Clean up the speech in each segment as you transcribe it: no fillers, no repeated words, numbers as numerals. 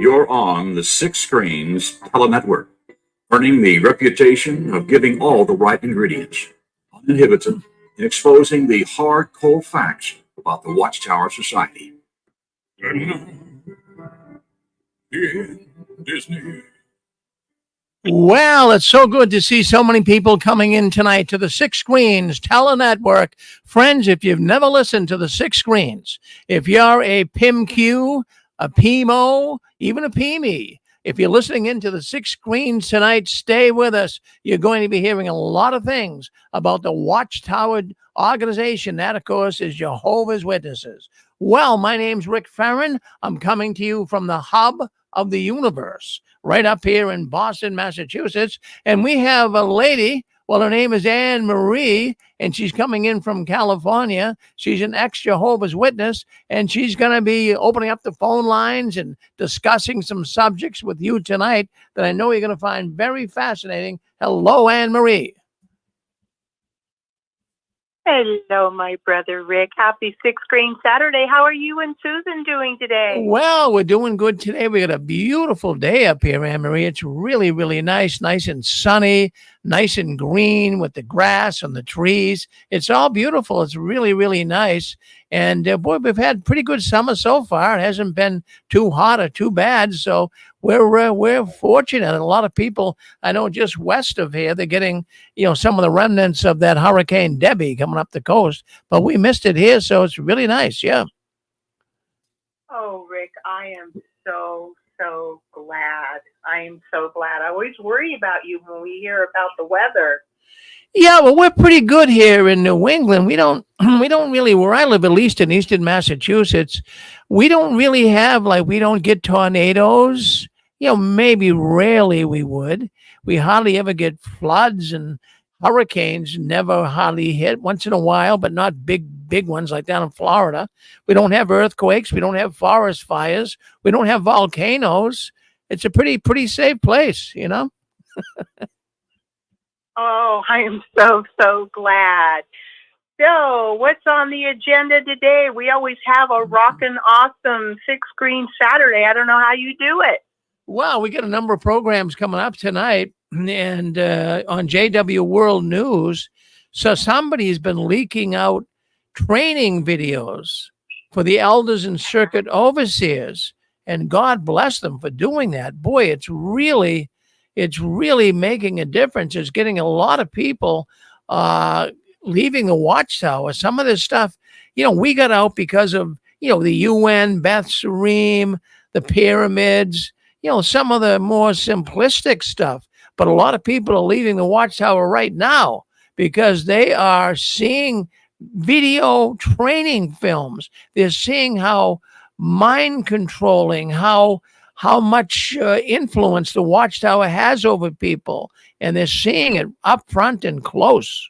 You're on the Six Screens Telenetwork, earning the reputation of giving all the right ingredients, uninhibited in exposing the hard, cold facts about the Watchtower Society. Disney. Well, it's so good to see so many people coming in tonight to the Six Screens Telenetwork. Friends, if you've never listened to the Six Screens, if you're a PIMQ, a PIMO, even a PIME, if you're listening into the Six Screens tonight, stay with us. You're going to be hearing a lot of things about the Watchtower organization. That, of course, is Jehovah's Witnesses. Well, my name's Rick Farron. I'm coming to you from the hub of the universe, right up here in Boston, Massachusetts. And we have a lady, well, her name is Anne Marie, and she's coming in from California. She's an ex-Jehovah's Witness, and she's going to be opening up the phone lines and discussing some subjects with you tonight that I know you're going to find very fascinating. Hello, Anne Marie. Hello, my brother Rick. Happy Six Screen Saturday. How are you and Susan doing today? Well, we're doing good today. We got a beautiful day up here, Anne Marie. It's really, really nice and sunny, nice and green with the grass and the trees. It's all beautiful. It's really, really nice. And boy, we've had pretty good summer so far. It hasn't been too hot or too bad. So we're fortunate. A lot of people, I know just west of here, they're getting, some of the remnants of that Hurricane Debbie coming up the coast, but we missed it here. So it's really nice. Yeah. Oh, Rick, I am so glad. I am so glad. I always worry about you when we hear about the weather. Yeah, well, we're pretty good here in New England. We don't really, where I live, at least in eastern Massachusetts, we don't really have, we don't get tornadoes. Maybe rarely we would. We hardly ever get floods, and hurricanes never hardly hit once in a while, but not big ones like down in Florida. We don't have earthquakes. We don't have forest fires. We don't have volcanoes. It's a pretty safe place, Oh, I am so glad. So, what's on the agenda today? We always have a rockin' awesome Six Screen Saturday. I don't know how you do it. Well, we got a number of programs coming up tonight, and on JW World News. So somebody's been leaking out training videos for the elders and circuit overseers, and God bless them for doing that. Boy, it's really making a difference. It's getting a lot of people leaving the Watchtower. Some of this stuff, we got out because of, the UN, Beth Sarim, the pyramids, some of the more simplistic stuff. But a lot of people are leaving the Watchtower right now because they are seeing video training films. They're seeing how mind controlling, how much influence the Watchtower has over people, and they're seeing it up front and close.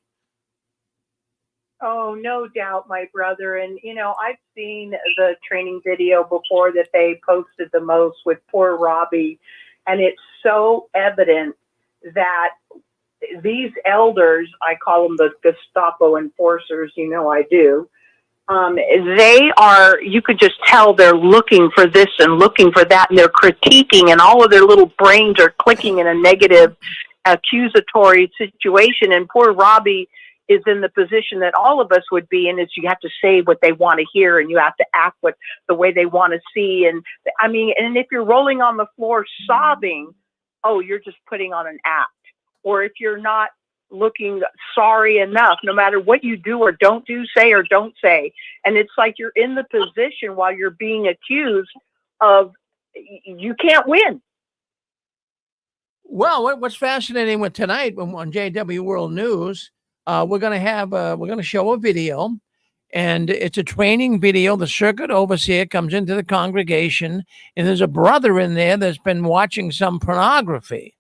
Oh, no doubt, my brother. And, I've seen the training video before that they posted the most with poor Robbie, and it's so evident that these elders, I call them the Gestapo enforcers, I do, they are, you could just tell they're looking for this and looking for that, and they're critiquing, and all of their little brains are clicking in a negative, accusatory situation. And poor Robbie is in the position that all of us would be in, is you have to say what they want to hear, and you have to act the way they want to see. And and if you're rolling on the floor sobbing, oh, you're just putting on an act. Or if you're not looking sorry enough, no matter what you do or don't do, say or don't say. And it's like you're in the position while you're being accused of, you can't win. Well, what's fascinating with tonight on JW World News, we're going to show a video, and it's a training video. The circuit overseer comes into the congregation, and there's a brother in there that's been watching some pornography.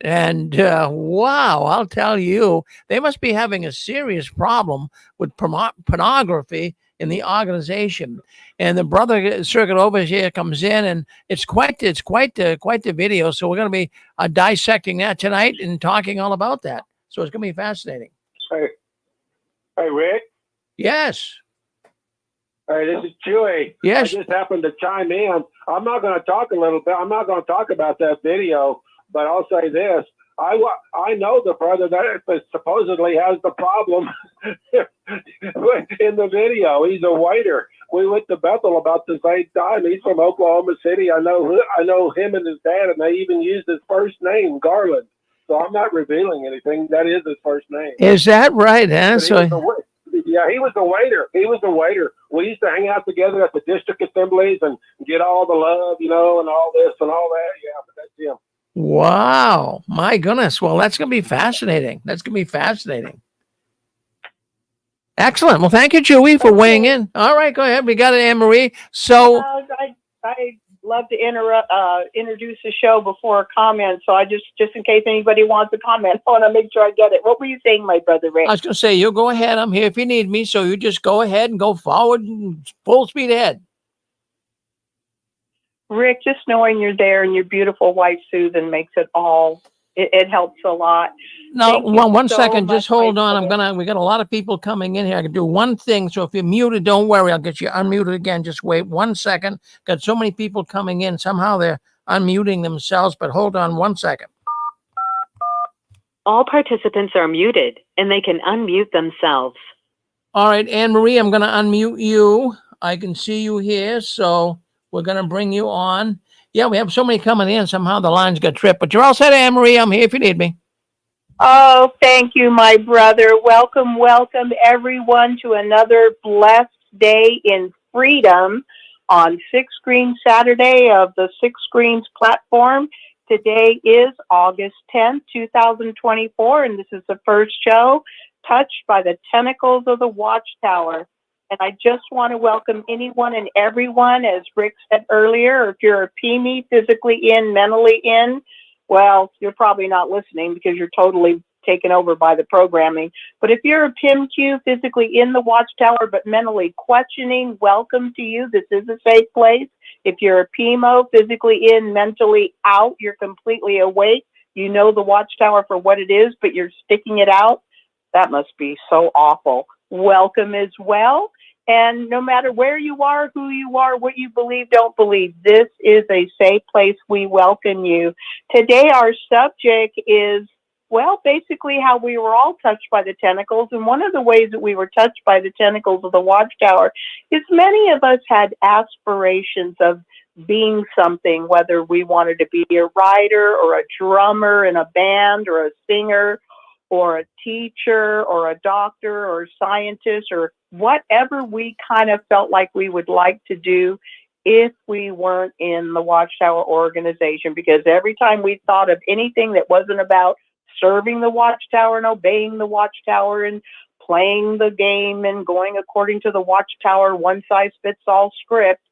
And wow, I'll tell you, they must be having a serious problem with pornography in the organization. And the brother circuit overseer comes in, and it's quite the video. So we're going to be dissecting that tonight and talking all about that. So it's going to be fascinating. Hey, Rick. Yes. Hey, this is Chewy. Yes. I just happened to chime in. I'm not going to talk a little bit. I'm not going to talk about that video, but I'll say this. I know the brother that supposedly has the problem in the video. He's a waiter. We went to Bethel about the same time. He's from Oklahoma City. I know him and his dad, and they even used his first name, Garland. So I'm not revealing anything. That is his first name. Is that right? Huh? Yeah, he was a waiter. He was a waiter. We used to hang out together at the district assemblies and get all the love, and all this and all that. Yeah, but that's him. Wow. My goodness. Well, that's going to be fascinating. Excellent. Well, thank you, Chewy, for weighing in. All right, go ahead. We got it, Anne Marie. So I love to introduce the show before a comment. So I just in case anybody wants to comment, I want to make sure I get it. What were you saying, my brother Rick? I was going to say, you go ahead. I'm here if you need me. So you just go ahead and go forward and full speed ahead. Rick, just knowing you're there and your beautiful wife, Susan, makes it all, it helps a lot. No, one so second. much, Just hold my on. We got a lot of people coming in here. I can do one thing. So if you're muted, don't worry. I'll get you unmuted again. Just wait 1 second. Got so many people coming in. Somehow they're unmuting themselves, but hold on 1 second. All participants are muted and they can unmute themselves. All right, Anne Marie, I'm going to unmute you. I can see you here. So we're going to bring you on. Yeah, we have so many coming in. Somehow the lines got tripped, but you're all set, Anne Marie. I'm here if you need me. Oh, thank you, my brother. Welcome everyone to another blessed day in freedom on Six Screens Saturday of the Six Screens platform. Today is August 10th, 2024, and this is the first show touched by the Tentacles of the Watchtower. And I just want to welcome anyone and everyone, as Rick said earlier, if you're a PME, physically in, mentally in, well, you're probably not listening because you're totally taken over by the programming. But if you're a PIMQ, physically in the Watchtower but mentally questioning, welcome to you. This is a safe place. If you're a PMO, physically in, mentally out, you're completely awake. You know the Watchtower for what it is, but you're sticking it out. That must be so awful. Welcome as well. And no matter where you are, who you are, what you believe, don't believe, this is a safe place. We welcome you. Today, our subject is, well, basically how we were all touched by the tentacles. And one of the ways that we were touched by the tentacles of the Watchtower is many of us had aspirations of being something, whether we wanted to be a writer or a drummer in a band or a singer or a teacher or a doctor or a scientist or whatever we kind of felt like we would like to do if we weren't in the Watchtower organization. Because every time we thought of anything that wasn't about serving the Watchtower and obeying the Watchtower and playing the game and going according to the Watchtower one-size-fits-all script,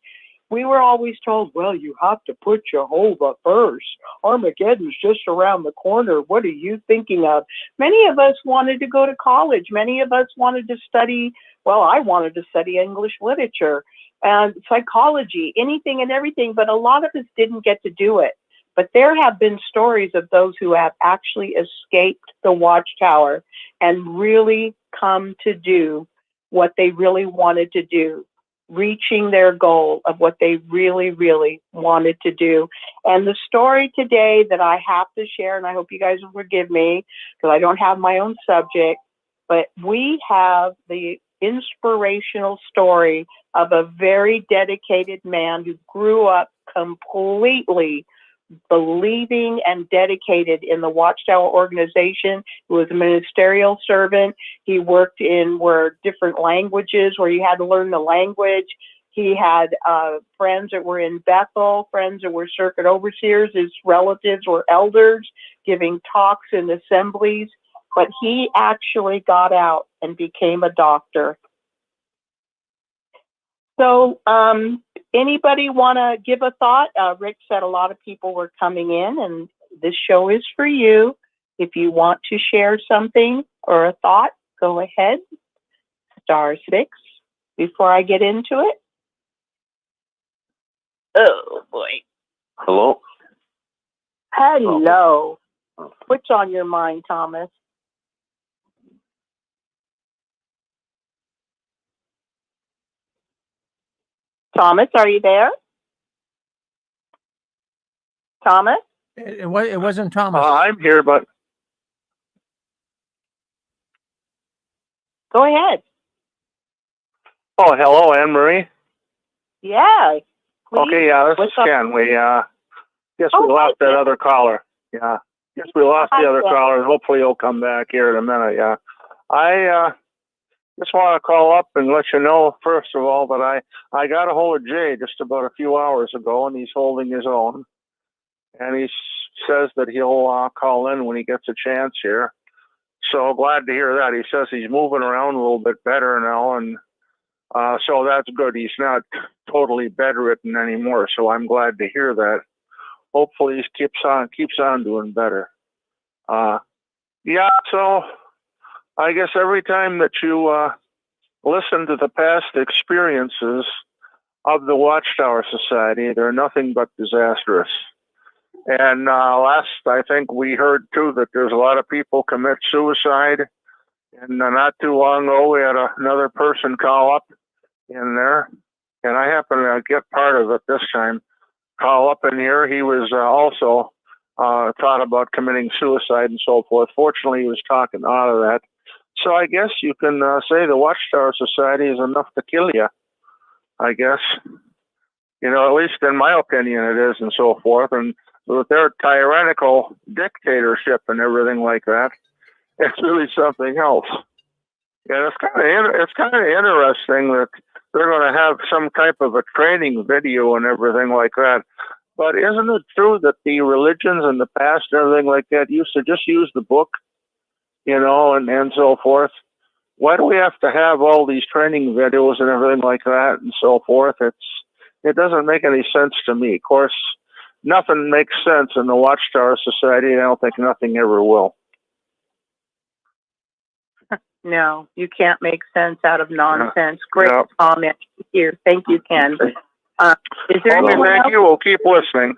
we were always told, well, you have to put Jehovah first. Armageddon's just around the corner. What are you thinking of? Many of us wanted to go to college. Many of us wanted to study, well, I wanted to study English literature and psychology, anything and everything, but a lot of us didn't get to do it. But there have been stories of those who have actually escaped the Watchtower and really come to do what they really wanted to do, reaching their goal of what they really, really wanted to do. And the story today that I have to share, and I hope you guys will forgive me because I don't have my own subject, but we have the inspirational story of a very dedicated man who grew up completely believing and dedicated in the Watchtower organization. He was a ministerial servant. He worked in different languages where you had to learn the language. He had friends that were in Bethel, friends that were circuit overseers. His relatives were elders giving talks in assemblies. But he actually got out and became a doctor. So anybody want to give a thought? Rick said a lot of people were coming in, and this show is for you. If you want to share something or a thought, go ahead. *6 before I get into it. Oh, boy. Hello? Hello. What's on your mind, Thomas? Thomas, are you there? Thomas? It wasn't Thomas. I'm here, but Go ahead. oh, hello, Anne Marie. Yeah. Please. Okay, yeah, this What's is up? Ken. We guess Oh, we lost hi, that Ken. other caller. Yeah, guess we lost Hi, the other Ken. caller. Hopefully, he'll come back here in a minute. Yeah, I just want to call up and let you know, first of all, that I got a hold of Jay just about a few hours ago, and he's holding his own. And he says that he'll call in when he gets a chance here. So glad to hear that. He says he's moving around a little bit better now, and so that's good. He's not totally bedridden anymore, so I'm glad to hear that. Hopefully, he keeps on doing better. Yeah. So I guess every time that you listen to the past experiences of the Watchtower Society, they're nothing but disastrous. And last, I think we heard too that there's a lot of people commit suicide. And not too long ago, we had another person call up in there, and I happened to get part of it this time. Call up in here. He was also thought about committing suicide and so forth. Fortunately, he was talking out of that. So I guess you can say the Watchtower Society is enough to kill you. I guess, at least in my opinion, it is, and so forth. And with their tyrannical dictatorship and everything like that, it's really something else. And it's kind of interesting that they're going to have some type of a training video and everything like that. But isn't it true that the religions in the past and everything like that used to just use the book, and so forth? Why do we have to have all these training videos and everything like that and so forth? It doesn't make any sense to me. Of course, nothing makes sense in the Watchtower Society, and I don't think nothing ever will. No, you can't make sense out of nonsense. Great Yeah. comment here. Thank you, Ken. Is there Okay, anyone thank else? you. We'll keep listening.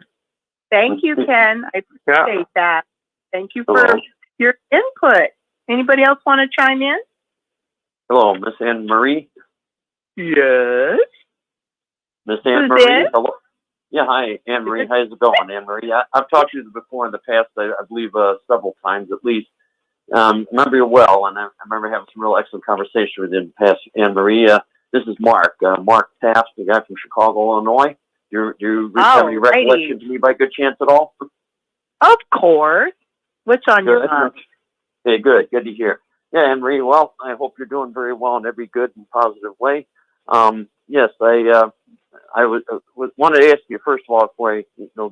Thank you, Ken. I appreciate that. Thank you for Hello. your input. Anybody else want to chime in? Hello, Miss Anne Marie. Yes. Miss Anne Who's Marie. this? Hello. Yeah, hi, Anne Marie. How's it going, Anne Marie? I've talked to you before in the past, I believe several times at least. Remember you well, and I remember having some real excellent conversation with you in the past, Anne Marie. This is Mark Taft, the guy from Chicago, Illinois. Do you have any recollection to me by good chance at all? Of course. What's on your mind? Hey, good. Good to hear. Yeah, Anne Marie. Well, I hope you're doing very well in every good and positive way. Yes, I wanted to ask you first of all before I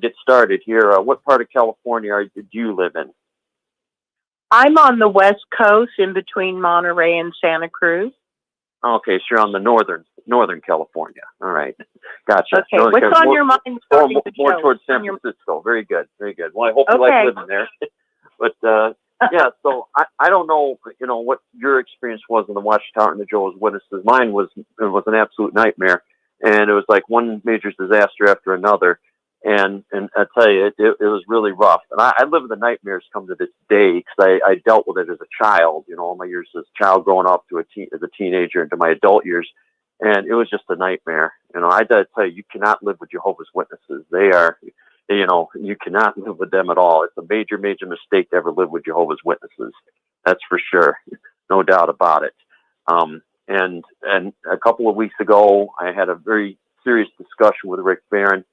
get started here. What part of California do you live in? I'm on the West Coast, in between Monterey and Santa Cruz. Okay, so you're on the northern California. All right, gotcha. Okay, what's on your mind? More towards San Francisco. Very good, very good. Well, I hope you like living there. But yeah, so I don't know, what your experience was in the Watchtower and the Jehovah's Witnesses. Mine was an absolute nightmare, and it was like one major disaster after another. And I tell you, it was really rough. And I live with the nightmares come to this day because I dealt with it as a child, all my years as a child growing up to as a teenager into my adult years. And it was just a nightmare. I got to tell you, you cannot live with Jehovah's Witnesses. They are, you cannot live with them at all. It's a major, major mistake to ever live with Jehovah's Witnesses. That's for sure. No doubt about it. And a couple of weeks ago, I had a very serious discussion with Rick Barron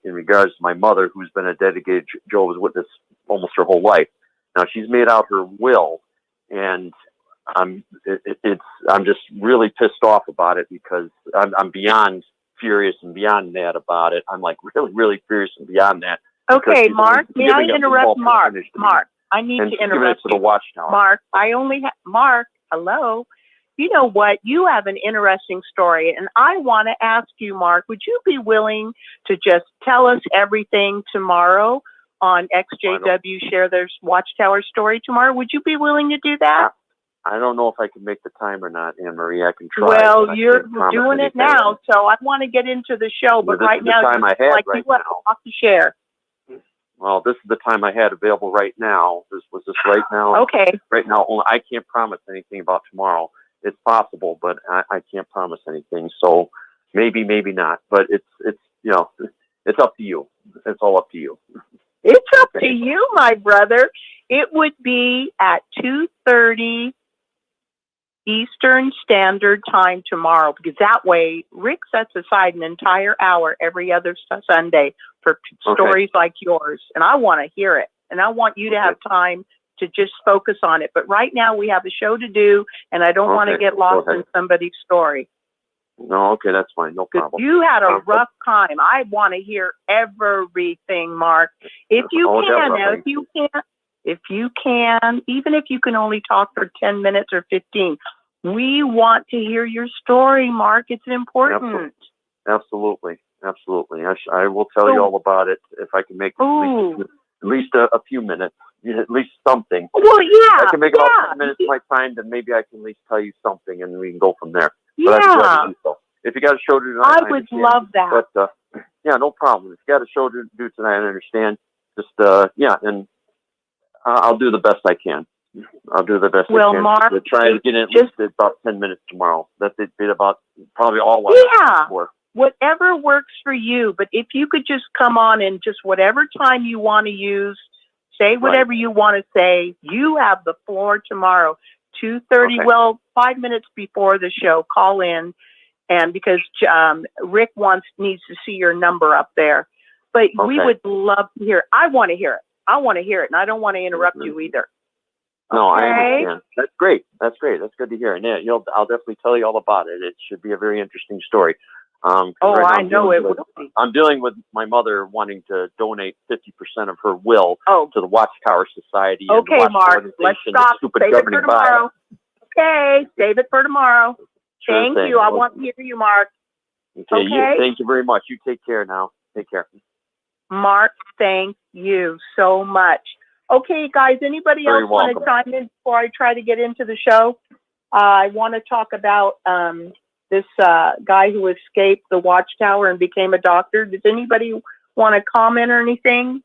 in regards to my mother, who's been a dedicated Jehovah's Witness almost her whole life. Now she's made out her will, and I'm just really pissed off about it because I'm beyond furious and beyond mad about it. I'm like really, really furious and beyond that. Okay, Mark, may I interrupt Mark? Mark, I need to interrupt you. To the Watchtower. Mark, Mark, hello. You know what? You have an interesting story, and I want to ask you, Mark, would you be willing to just tell us everything tomorrow on XJW Share Their Watchtower story tomorrow? Would you be willing to do that? I don't know if I can make the time or not, Anne Marie. I can try. Well, you're doing it now, so I want to get into the show, but right now, you want to share. Well, this is the time I had available right now. This was just right now. Okay. Right now, only I can't promise anything about tomorrow. It's possible, but I can't promise anything. So maybe, maybe not, but it's it's up to you. It's all up to you. It's up to you, my brother. It would be at 2:30 Eastern Standard Time tomorrow, because that way Rick sets aside an entire hour every other Sunday for stories like yours. And I want to hear it. And I want you to have time to just focus on it. But right now we have a show to do, and I don't want to get lost in somebody's story. No, okay, that's fine. No problem. You had a rough time. I want to hear everything, Mark. If you can, now, if you can, even if you can only talk for 10 minutes or 15, we want to hear your story, Mark. It's important. Absolutely. I will tell you all about it if I can make at least a few minutes, at least something. Well, yeah. I can make about 10 minutes of my time, then maybe I can at least tell you something, and we can go from there. But yeah. If you got a show to do tonight, I would love that. But yeah, no problem. If you got a show to do tonight, I understand. Just and I'll do the best I can. I'll do the best I can. Mark, to try to get in at least about 10 minutes tomorrow. That's it. About probably all. Whatever works for you. But if you could just come on and just whatever time you want to use, say whatever you want to say. You have the floor tomorrow, 2:30. Well, 5 minutes before the show, call in, and because Rick needs to see your number up there. But we would love to hear it. I want to hear it. And I don't want to interrupt you either. No, I understand. That's great. That's good to hear. And yeah, I'll definitely tell you all about it. It should be a very interesting story. I know it will be. I'm dealing with my mother wanting to donate 50% of her will to the Watchtower Society. Okay, Mark, let's stop. Save it for tomorrow. Okay, save it for tomorrow. Thank you. I want to hear you, Mark. Okay. Thank you very much. You take care now. Take care. Mark, thank you so much. Okay, guys, anybody else want to chime in before I try to get into the show? I want to talk about this guy who escaped the Watchtower and became a doctor. Does anybody want to comment or anything?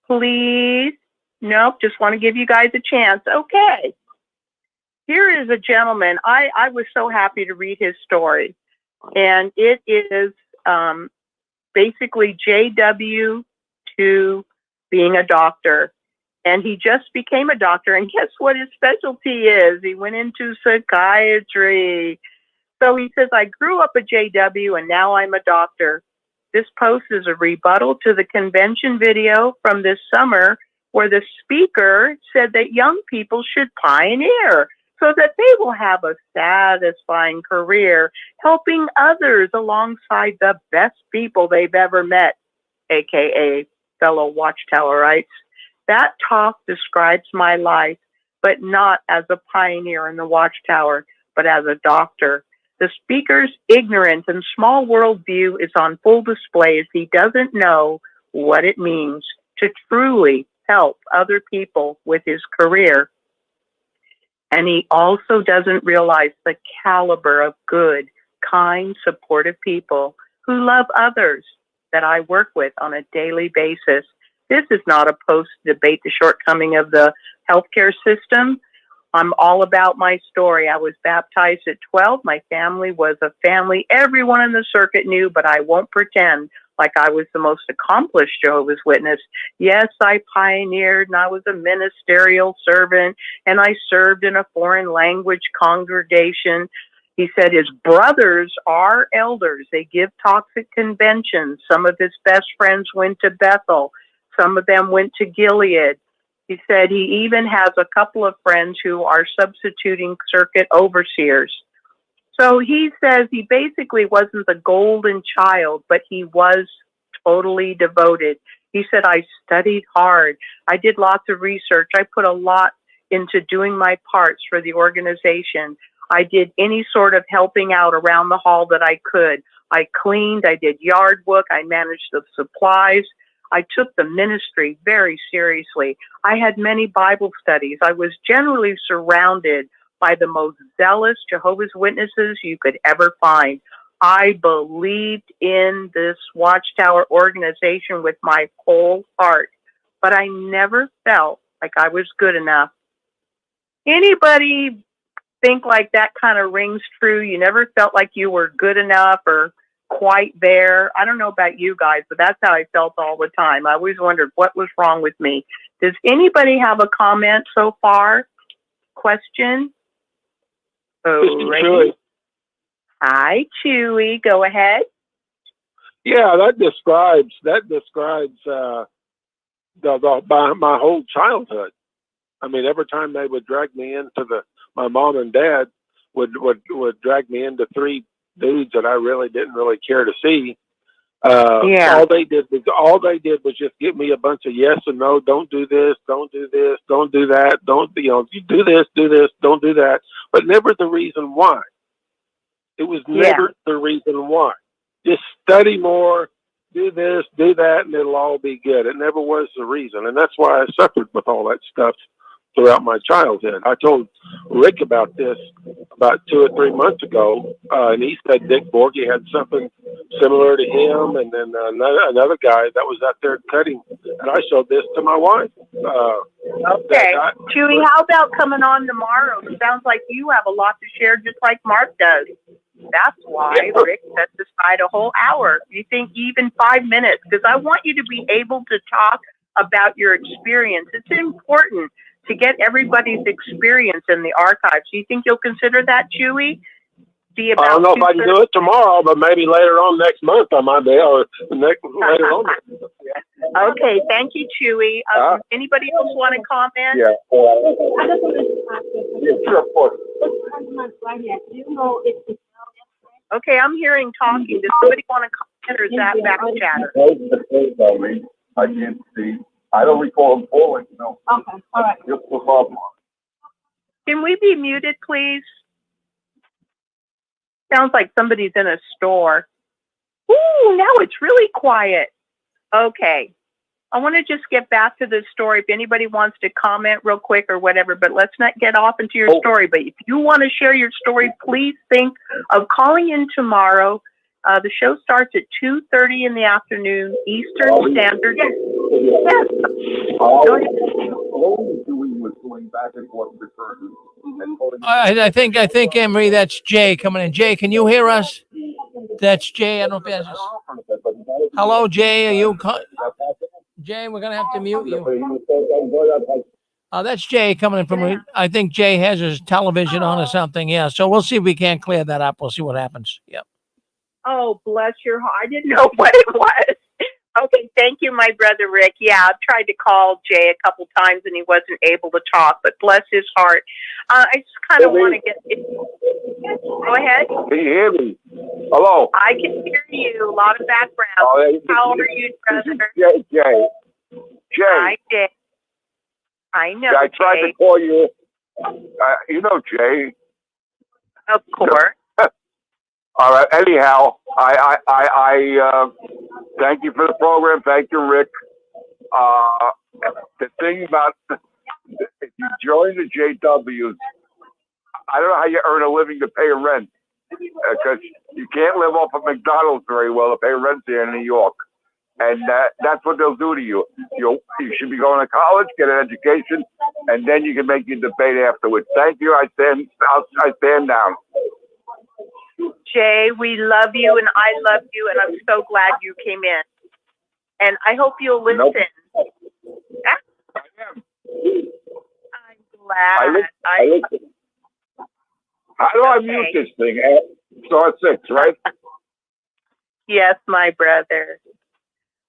Please? Nope, just want to give you guys a chance. Okay. Here is a gentleman. I was so happy to read his story. And it is basically JW to being a doctor. And he just became a doctor. And guess what his specialty is? He went into psychiatry. So he says, I grew up a JW and now I'm a doctor. This post is a rebuttal to the convention video from this summer where the speaker said that young people should pioneer so that they will have a satisfying career helping others alongside the best people they've ever met, aka fellow Watchtowerites. That talk describes my life, but not as a pioneer in the Watchtower, but as a doctor. The speaker's ignorance and small worldview is on full display as he doesn't know what it means to truly help other people with his career. And he also doesn't realize the caliber of good, kind, supportive people who love others that I work with on a daily basis. This is not a post to debate the shortcoming of the healthcare system. I'm all about my story. I was baptized at 12. My family was a family everyone in the circuit knew, but I won't pretend like I was the most accomplished Jehovah's Witness. Yes, I pioneered and I was a ministerial servant and I served in a foreign language congregation. He said his brothers are elders. They give talks at conventions. Some of his best friends went to Bethel. Some of them went to Gilead. He said he even has a couple of friends who are substituting circuit overseers. So he says he basically wasn't the golden child, but he was totally devoted. He said, I studied hard. I did lots of research. I put a lot into doing my parts for the organization. I did any sort of helping out around the hall that I could. I cleaned. I did yard work. I managed the supplies. I took the ministry very seriously. I had many Bible studies. I was generally surrounded by the most zealous Jehovah's Witnesses you could ever find. I believed in this Watchtower organization with my whole heart, but I never felt like I was good enough. Anybody think like that kind of rings true? You never felt like you were good enough or quite there? I don't know about you guys, but that's how I felt all the time. I always wondered what was wrong with me. Does anybody have a comment so far? Question? Chewy. Hi, Chewy. Go ahead. Yeah, that describes my whole childhood. I mean, every time they would drag me into my mom and dad would drag me into three dudes that I really didn't really care to see. All they did was just give me a bunch of yes and no. Don't do this. Don't do this. Don't do that. Don't, you do this. Do this. Don't do that. But never the reason why. It was never the reason why. Just study more, do this, do that, and it'll all be good. It never was the reason. And that's why I suffered with all that stuff throughout my childhood. I told Rick about this about 2 or 3 months ago, and he said Dick Borgie had something similar to him, and then another guy that was out there cutting. And I showed this to my wife. Okay. Chewy, how about coming on tomorrow? It sounds like you have a lot to share just like Mark does. That's why Rick set aside a whole hour. You think even 5 minutes? Because I want you to be able to talk about your experience. It's important to get everybody's experience in the archives. Do you think you'll consider that, Chewy? I don't know if I can do it tomorrow, but maybe later on next month I might be, or later on. Okay, thank you, Chewy. Anybody else want to comment? Yeah. I just wanted to ask you. Sure, of course. Right here. Do you know if it's Okay, I'm hearing talking. Does somebody want to comment, or is that back chatter? I can't see. I don't recall him falling. No. okay? All right. Just the problem. Can we be muted, please? Sounds like somebody's in a store. Ooh, now it's really quiet. Okay. I want to just get back to the story. If anybody wants to comment real quick or whatever, but let's not get off into your story. But if you want to share your story, please think of calling in tomorrow. The show starts at 2:30 in the afternoon, Eastern Standard. Yes. Go ahead. I think, Emery, that's Jay coming in. Jay, can you hear us? That's Jay. I don't know if that's... Hello, Jay. Are you... Jay, we're going to have to mute you. That's Jay coming in from... I think Jay has his television on or something. Yeah, so we'll see if we can't clear that up. We'll see what happens. Yep. Oh, bless your heart. I didn't know what it was. Okay, thank you, my brother Rick. Yeah, I've tried to call Jay a couple times and he wasn't able to talk, but bless his heart. I just kind of want to get... Go ahead. Can you hear me? Hello? I can hear you. A lot of background. How old are you, brother? Jay. Hi, Jay. I know, I tried to call you. You know Jay. Of course. All right. Anyhow, I thank you for the program. Thank you, Rick. The thing about if you join the JWs, I don't know how you earn a living to pay rent, because you can't live off of McDonald's very well to pay rent here in New York, and that's what they'll do to you. You should be going to college, get an education, and then you can make your debate afterwards. Thank you. I stand down. Jay, we love you and I love you, and I'm so glad you came in. And I hope you'll listen. Nope. I am. I'm glad. I listen. How do I mute this thing? Star 6, right? Yes, my brother.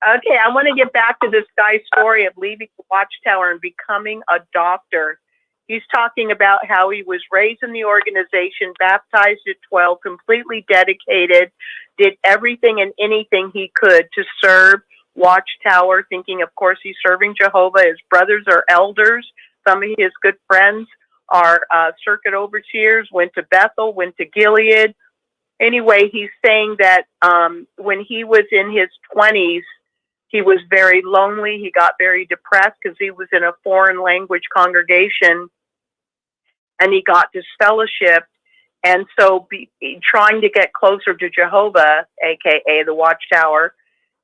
Okay, I want to get back to this guy's story of leaving the Watchtower and becoming a doctor. He's talking about how he was raised in the organization, baptized at 12, completely dedicated, did everything and anything he could to serve Watchtower, thinking, of course, he's serving Jehovah. His brothers are elders. Some of his good friends are circuit overseers, went to Bethel, went to Gilead. Anyway, he's saying that when he was in his 20s, he was very lonely. He got very depressed because he was in a foreign language congregation, and he got disfellowshipped. And so trying to get closer to Jehovah, aka the Watchtower,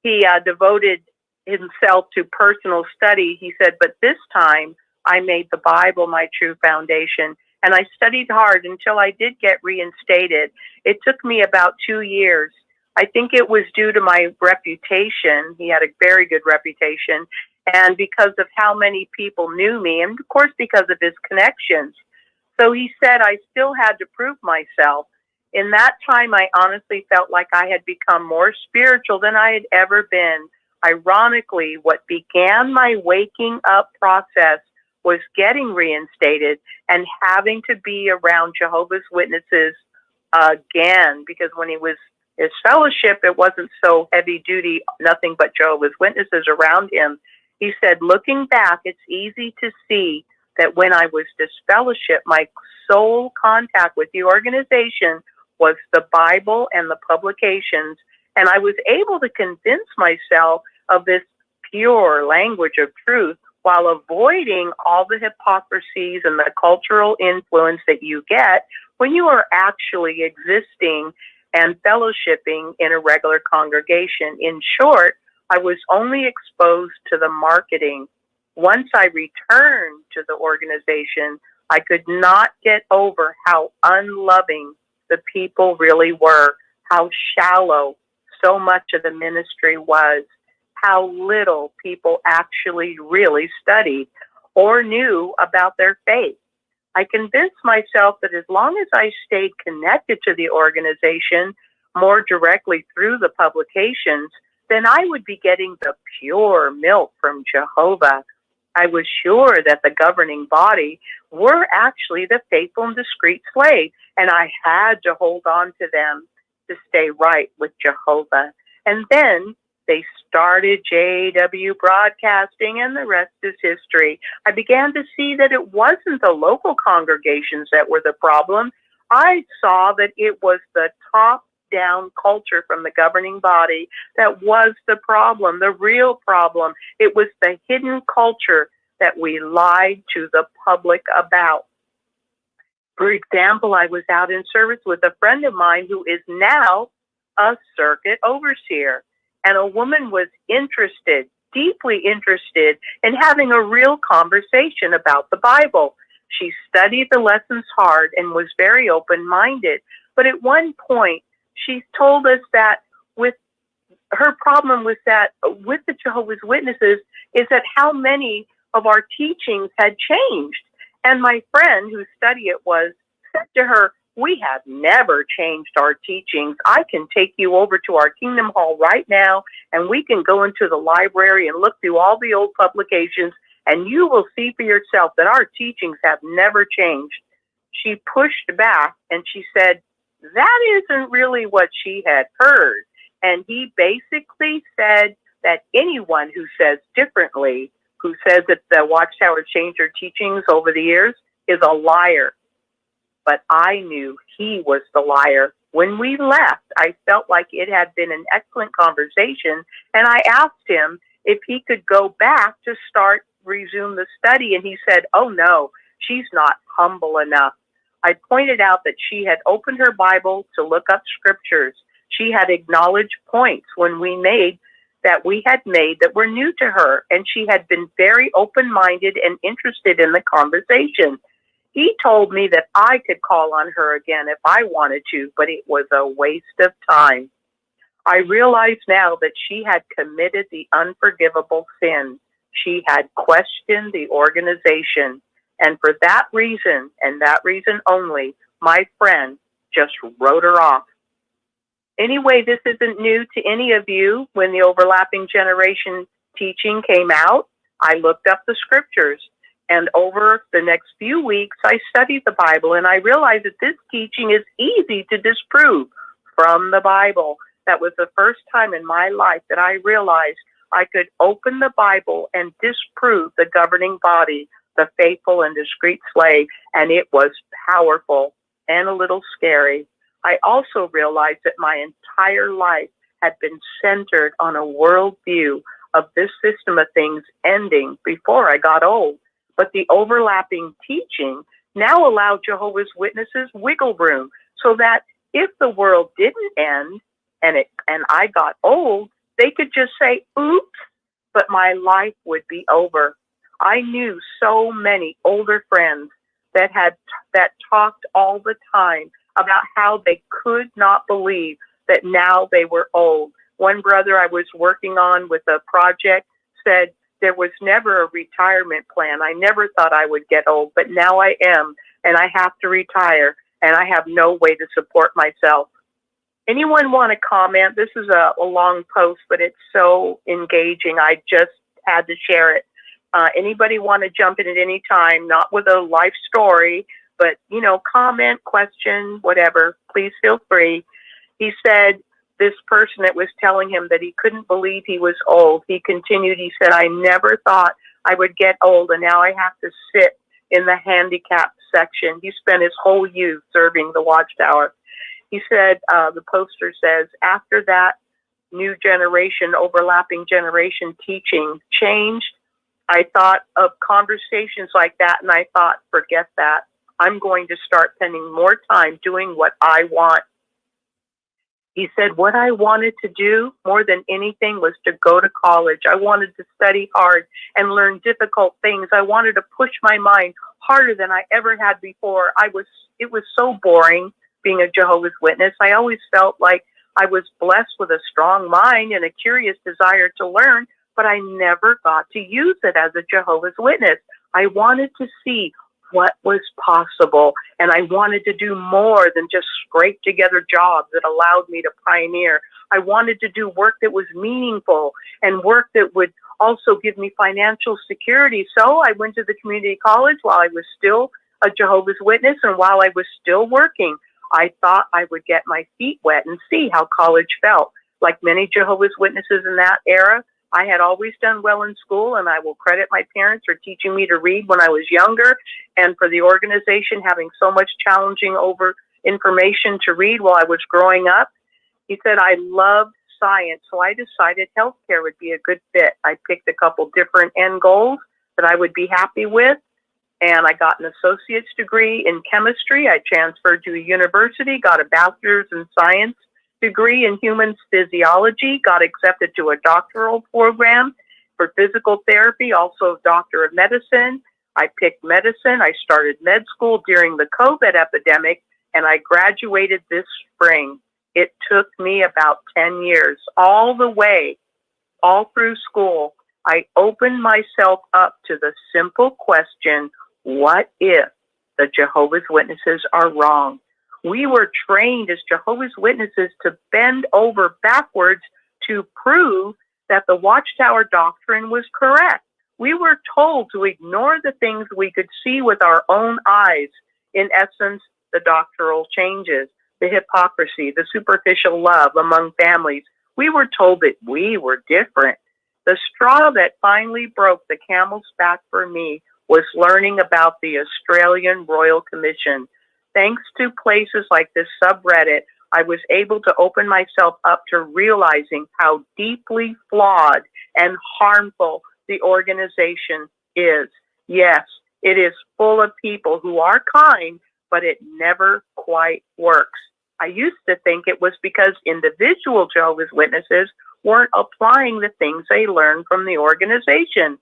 he devoted himself to personal study. He said, but this time I made the Bible my true foundation. and I studied hard until I did get reinstated. It took me about 2 years. I think it was due to my reputation. He had a very good reputation, and because of how many people knew me, and of course because of his connections. So he said I still had to prove myself. In that time, I honestly felt like I had become more spiritual than I had ever been. Ironically, what began my waking up process was getting reinstated and having to be around Jehovah's Witnesses again, because when he was his fellowship, it wasn't so heavy duty, nothing but Jehovah's Witnesses around him. He said, looking back, it's easy to see that when I was disfellowship, my sole contact with the organization was the Bible and the publications, and I was able to convince myself of this pure language of truth while avoiding all the hypocrisies and the cultural influence that you get when you are actually existing and fellowshipping in a regular congregation. In short, I was only exposed to the marketing. Once I returned to the organization, I could not get over how unloving the people really were, how shallow so much of the ministry was, how little people actually really studied or knew about their faith. I convinced myself that as long as I stayed connected to the organization more directly through the publications, then I would be getting the pure milk from Jehovah. I was sure that the governing body were actually the faithful and discreet slave, and I had to hold on to them to stay right with Jehovah. And then they started JW Broadcasting, and the rest is history. I began to see that it wasn't the local congregations that were the problem. I saw that it was the top-down culture from the governing body that was the problem, the real problem. It was the hidden culture that we lied to the public about. For example, I was out in service with a friend of mine who is now a circuit overseer. And a woman was interested, deeply interested, in having a real conversation about the Bible. She studied the lessons hard and was very open-minded. But at one point, she told us that with her problem was that with the Jehovah's Witnesses is that how many of our teachings had changed. And my friend who studied it said to her, "We have never changed our teachings. I can take you over to our Kingdom Hall right now, and we can go into the library and look through all the old publications, and you will see for yourself that our teachings have never changed." She pushed back, and she said, that isn't really what she had heard. And he basically said that anyone who says differently, who says that the Watchtower changed their teachings over the years, is a liar. But I knew he was the liar. When we left, I felt like it had been an excellent conversation, and I asked him if he could go back to resume the study, and he said, "Oh no, she's not humble enough." I pointed out that she had opened her Bible to look up scriptures. She had acknowledged points we had made that were new to her, and she had been very open-minded and interested in the conversation. He told me that I could call on her again if I wanted to, but it was a waste of time. I realize now that she had committed the unforgivable sin. She had questioned the organization. And for that reason, and that reason only, my friend just wrote her off. Anyway, this isn't new to any of you. When the overlapping generation teaching came out, I looked up the scriptures. And over the next few weeks, I studied the Bible, and I realized that this teaching is easy to disprove from the Bible. That was the first time in my life that I realized I could open the Bible and disprove the governing body, the faithful and discreet slave, and it was powerful and a little scary. I also realized that my entire life had been centered on a worldview of this system of things ending before I got old. But the overlapping teaching now allowed Jehovah's Witnesses wiggle room so that if the world didn't end and I got old, they could just say, oops, but my life would be over. I knew so many older friends that talked all the time about how they could not believe that now they were old. One brother I was working on with a project said, there was never a retirement plan. I never thought I would get old, but now I am, and I have to retire, and I have no way to support myself. Anyone want to comment? This is a long post, but it's so engaging. I just had to share it. Anybody want to jump in at any time, not with a life story, but, comment, question, whatever, please feel free. He said, this person that was telling him that he couldn't believe he was old, he continued, he said, I never thought I would get old, and now I have to sit in the handicapped section. He spent his whole youth serving the Watchtower. He said, the poster says, after that new generation, overlapping generation teaching changed, I thought of conversations like that, and I thought, forget that. I'm going to start spending more time doing what I want. He said, what I wanted to do more than anything was to go to college. I wanted to study hard and learn difficult things. I wanted to push my mind harder than I ever had before. It was so boring being a Jehovah's Witness. I always felt like I was blessed with a strong mind and a curious desire to learn, but I never got to use it as a Jehovah's Witness. I wanted to see what was possible, and I wanted to do more than just scrape together jobs that allowed me to pioneer. I wanted to do work that was meaningful and work that would also give me financial security. So I went to the community college while I was still a Jehovah's Witness, and while I was still working, I thought I would get my feet wet and see how college felt. Like many Jehovah's Witnesses in that era, I had always done well in school, and I will credit my parents for teaching me to read when I was younger, and for the organization having so much challenging over information to read while I was growing up. He said, I loved science, so I decided healthcare would be a good fit. I picked a couple different end goals that I would be happy with, and I got an associate's degree in chemistry. I transferred to a university, got a bachelor's in science degree in human physiology, got accepted to a doctoral program for physical therapy, also a doctor of medicine. I picked medicine. I started med school during the COVID epidemic, and I graduated this spring. It took me about 10 years, all through school. I opened myself up to the simple question, what if the Jehovah's Witnesses are wrong? We were trained as Jehovah's Witnesses to bend over backwards to prove that the Watchtower doctrine was correct. We were told to ignore the things we could see with our own eyes. In essence, the doctrinal changes, the hypocrisy, the superficial love among families. We were told that we were different. The straw that finally broke the camel's back for me was learning about the Australian Royal Commission. Thanks to places like this subreddit, I was able to open myself up to realizing how deeply flawed and harmful the organization is. Yes, it is full of people who are kind, but it never quite works. I used to think it was because individual Jehovah's Witnesses weren't applying the things they learned from the organization.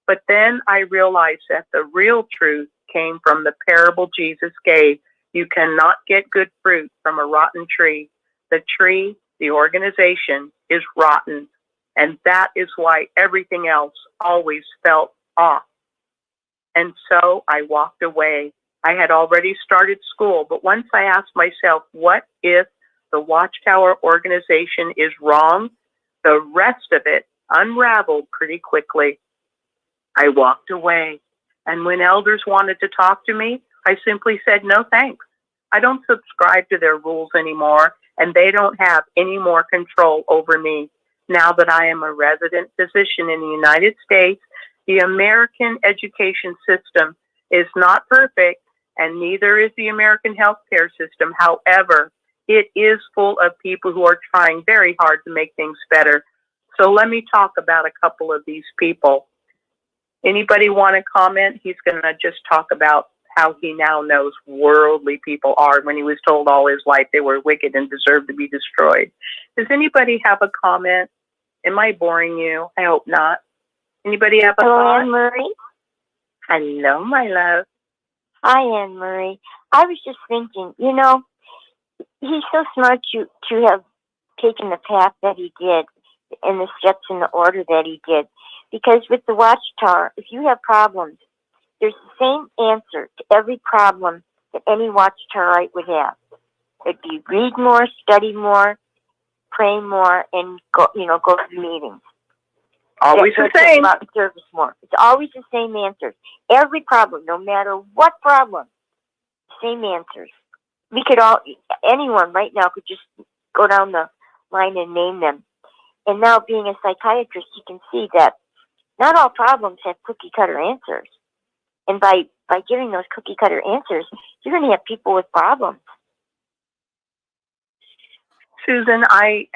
But then I realized that the real truth came from the parable Jesus gave. You cannot get good fruit from a rotten tree. The tree, the organization, is rotten. And that is why everything else always felt off. And so I walked away. I had already started school, but once I asked myself, what if the Watchtower organization is wrong? The rest of it unraveled pretty quickly. I walked away. And when elders wanted to talk to me, I simply said, no thanks. I don't subscribe to their rules anymore, and they don't have any more control over me. Now that I am a resident physician in the United States, the American education system is not perfect, and neither is the American healthcare system. However, it is full of people who are trying very hard to make things better. So let me talk about a couple of these people. Anybody want to comment? He's going to just talk about how he now knows worldly people are when he was told all his life they were wicked and deserved to be destroyed. Does anybody have a comment? Am I boring you? I hope not. Anybody have a thought? Marie. Hello, my love. Hi, Anne Marie. I was just thinking, you know, he's so smart to have taken the path that he did and the steps in the order that he did. Because with the Watchtower, if you have problems, there's the same answer to every problem that any Watchtowerite would have. It'd be read more, study more, pray more, and go to the meetings. Always the same. About service more. It's always the same answers. Every problem, no matter what problem, same answers. We could anyone right now could just go down the line and name them. And now, being a psychiatrist, you can see that not all problems have cookie cutter answers. And by giving those cookie cutter answers, you're going to have people with problems. Susan, I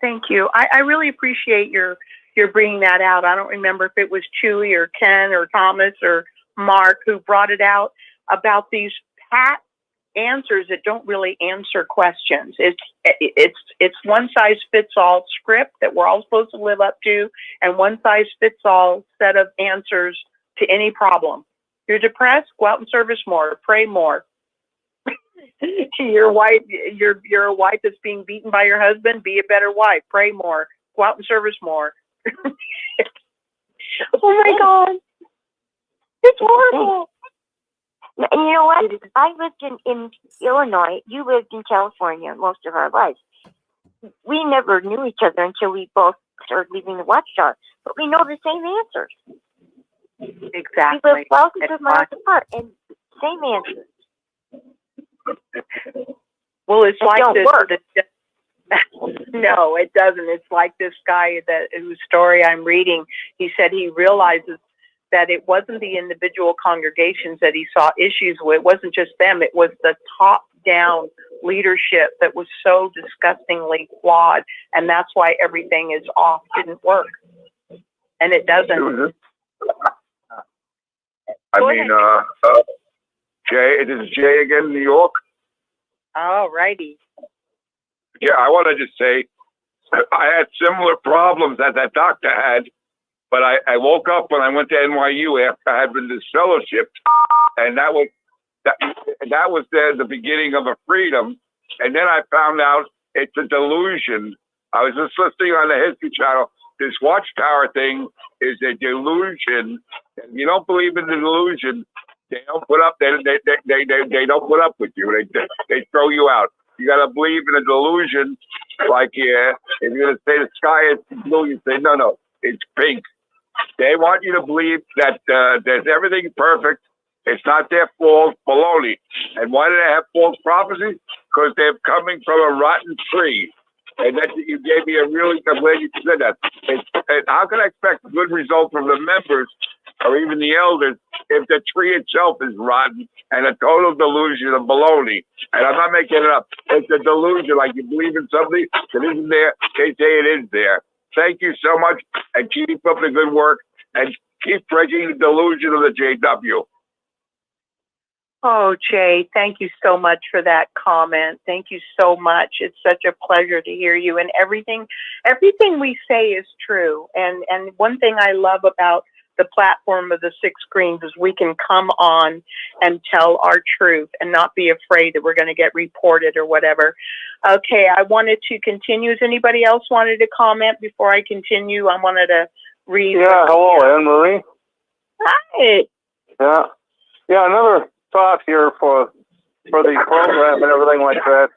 thank you. I really appreciate your bringing that out. I don't remember if it was Chewy or Ken or Thomas or Mark who brought it out about these pat answers that don't really answer questions. It's one size fits all script that we're all supposed to live up to, and one size fits all set of answers to any problem. You're depressed, go out and service more, pray more. Your wife, you're a wife that's being beaten by your husband, be a better wife, pray more, go out and service more. Oh my God, it's horrible. And you know what? I lived in Illinois. You lived in California most of our lives. We never knew each other until we both started leaving the Watchtower. But we know the same answers. Exactly. We live thousands of miles apart and same answers. Well, it's like don't work. No, it doesn't. It's like this guy whose story I'm reading. He said he realizes that it wasn't the individual congregations that he saw issues with. It wasn't just them. It was the top-down leadership that was so disgustingly flawed, and that's why everything is off. Didn't work, and it doesn't. Jay, this is Jay again, New York. All righty. Yeah, I want to just say I had similar problems that doctor had, but I woke up when I went to NYU after I had been disfellowshipped, and that was the beginning of a freedom. And then I found out it's a delusion. I was just listening on the History Channel. This Watchtower thing is a delusion. If you don't believe in the delusion, they don't put up. They don't put up with you. They throw you out. You got to believe in a delusion. Like, yeah, if you're gonna say the sky is blue, you say no, it's pink. They want you to believe that there's everything perfect. It's not their fault. Baloney. And why do they have false prophecies? Because they're coming from a rotten tree. And that you gave me I'm glad you said that. How can I expect a good result from the members or even the elders if the tree itself is rotten and a total delusion of baloney? And I'm not making it up. It's a delusion, like you believe in something that isn't there, they say it is there. Thank you so much, and keep up the good work, and keep breaking the delusion of the JW. Oh, Jay, thank you so much for that comment. Thank you so much. It's such a pleasure to hear you, and everything we say is true. And one thing I love about the platform of the Six Screens is we can come on and tell our truth and not be afraid that we're going to get reported or whatever. Okay, I wanted to continue. Does anybody else wanted to comment before I continue? I wanted to read. Yeah, hello, Anne Marie. Hi. Yeah, another thought here for the program and everything like that.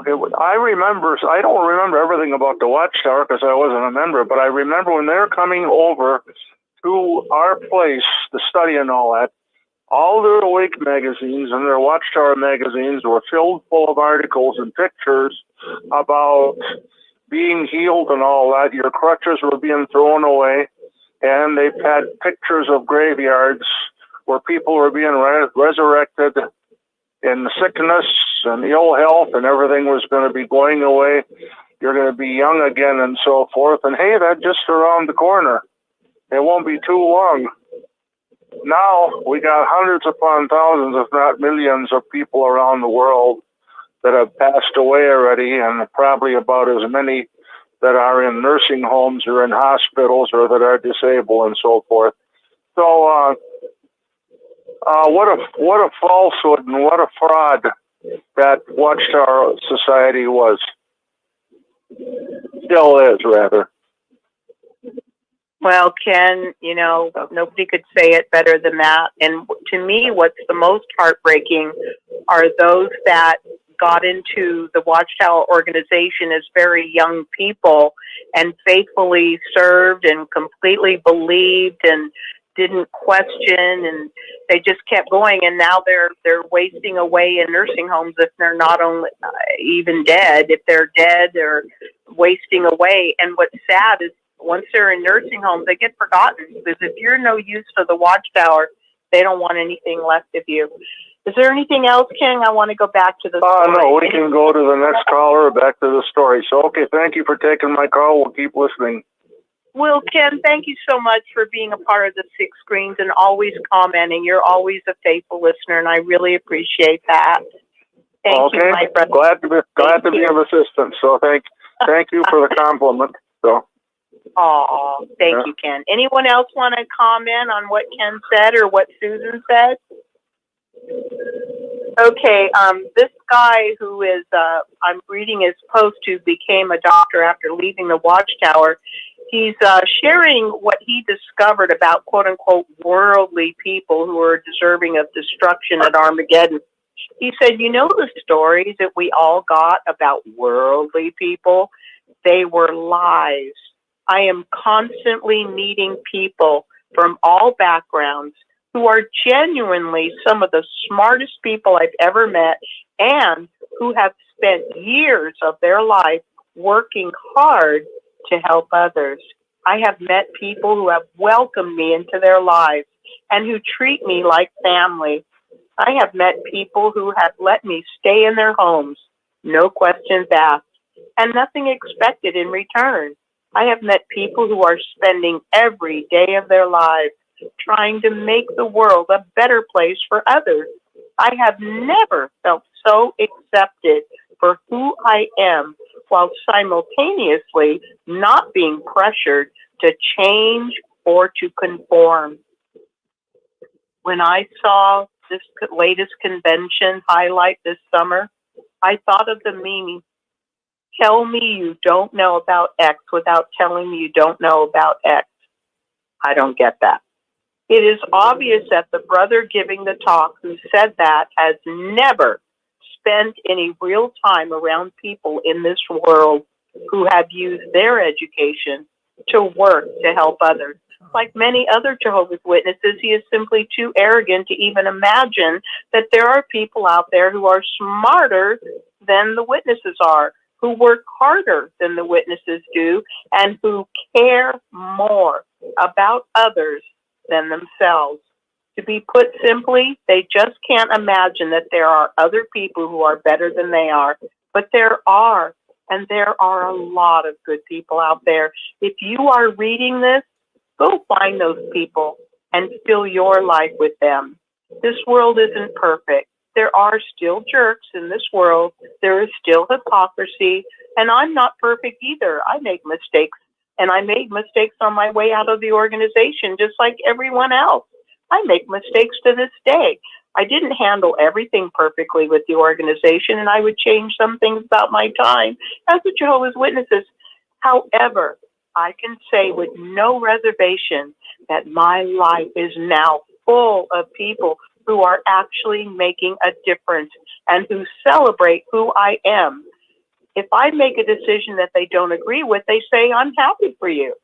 I don't remember everything about the Watchtower because I wasn't a member, but I remember when they're coming over to our place to study and all that, all their Awake magazines and their Watchtower magazines were filled full of articles and pictures about being healed and all that. Your crutches were being thrown away, and they had pictures of graveyards where people were being resurrected in sickness and ill health, and everything was going to be going away. You're going to be young again and so forth. And hey, that's just around the corner. It won't be too long. Now we got hundreds upon thousands, if not millions, of people around the world that have passed away already, and probably about as many that are in nursing homes or in hospitals or that are disabled and so forth. So what a falsehood and what a fraud that Watchtower Society was. Still is, rather. Well, Ken, you know, nobody could say it better than that. And to me, what's the most heartbreaking are those that got into the Watchtower organization as very young people and faithfully served and completely believed and didn't question, and they just kept going, and now they're wasting away in nursing homes if they're not only even dead. If they're dead, they're wasting away. And what's sad is once they're in nursing homes, they get forgotten, because if you're no use to the Watchtower, they don't want anything left of you. Is there anything else, King? I want to go back to the story. No, we can go to the next caller or back to the story. So, okay, thank you for taking my call. We'll keep listening. Well, Ken, thank you so much for being a part of the Six Screens and always commenting. You're always a faithful listener, and I really appreciate that. Thank you, my brother. Glad to be of assistance. So thank you for the compliment. So. Oh, thank you, Ken. Anyone else want to comment on what Ken said or what Susan said? Okay, this guy who is, I'm reading his post, who became a doctor after leaving the Watchtower, he's sharing what he discovered about quote-unquote worldly people who are deserving of destruction at Armageddon. He said, you know the stories that we all got about worldly people? They were lies. I am constantly meeting people from all backgrounds who are genuinely some of the smartest people I've ever met, and who have spent years of their life working hard to help others. I have met people who have welcomed me into their lives and who treat me like family. I have met people who have let me stay in their homes, no questions asked, and nothing expected in return. I have met people who are spending every day of their lives trying to make the world a better place for others. I have never felt so accepted for who I am, while simultaneously not being pressured to change or to conform. When I saw this latest convention highlight this summer, I thought of the meme, tell me you don't know about X without telling me you don't know about X. I don't get that. It is obvious that the brother giving the talk who said that has never spent any real time around people in this world who have used their education to work to help others. Like many other Jehovah's Witnesses, he is simply too arrogant to even imagine that there are people out there who are smarter than the witnesses are, who work harder than the witnesses do, and who care more about others than themselves. To be put simply, they just can't imagine that there are other people who are better than they are. But there are, and there are a lot of good people out there. If you are reading this, go find those people and fill your life with them. This world isn't perfect. There are still jerks in this world. There is still hypocrisy, and I'm not perfect either. I make mistakes, and I made mistakes on my way out of the organization, just like everyone else. I make mistakes to this day. I didn't handle everything perfectly with the organization, and I would change some things about my time as a Jehovah's Witnesses. However, I can say with no reservation that my life is now full of people who are actually making a difference and who celebrate who I am. If I make a decision that they don't agree with, they say, I'm happy for you.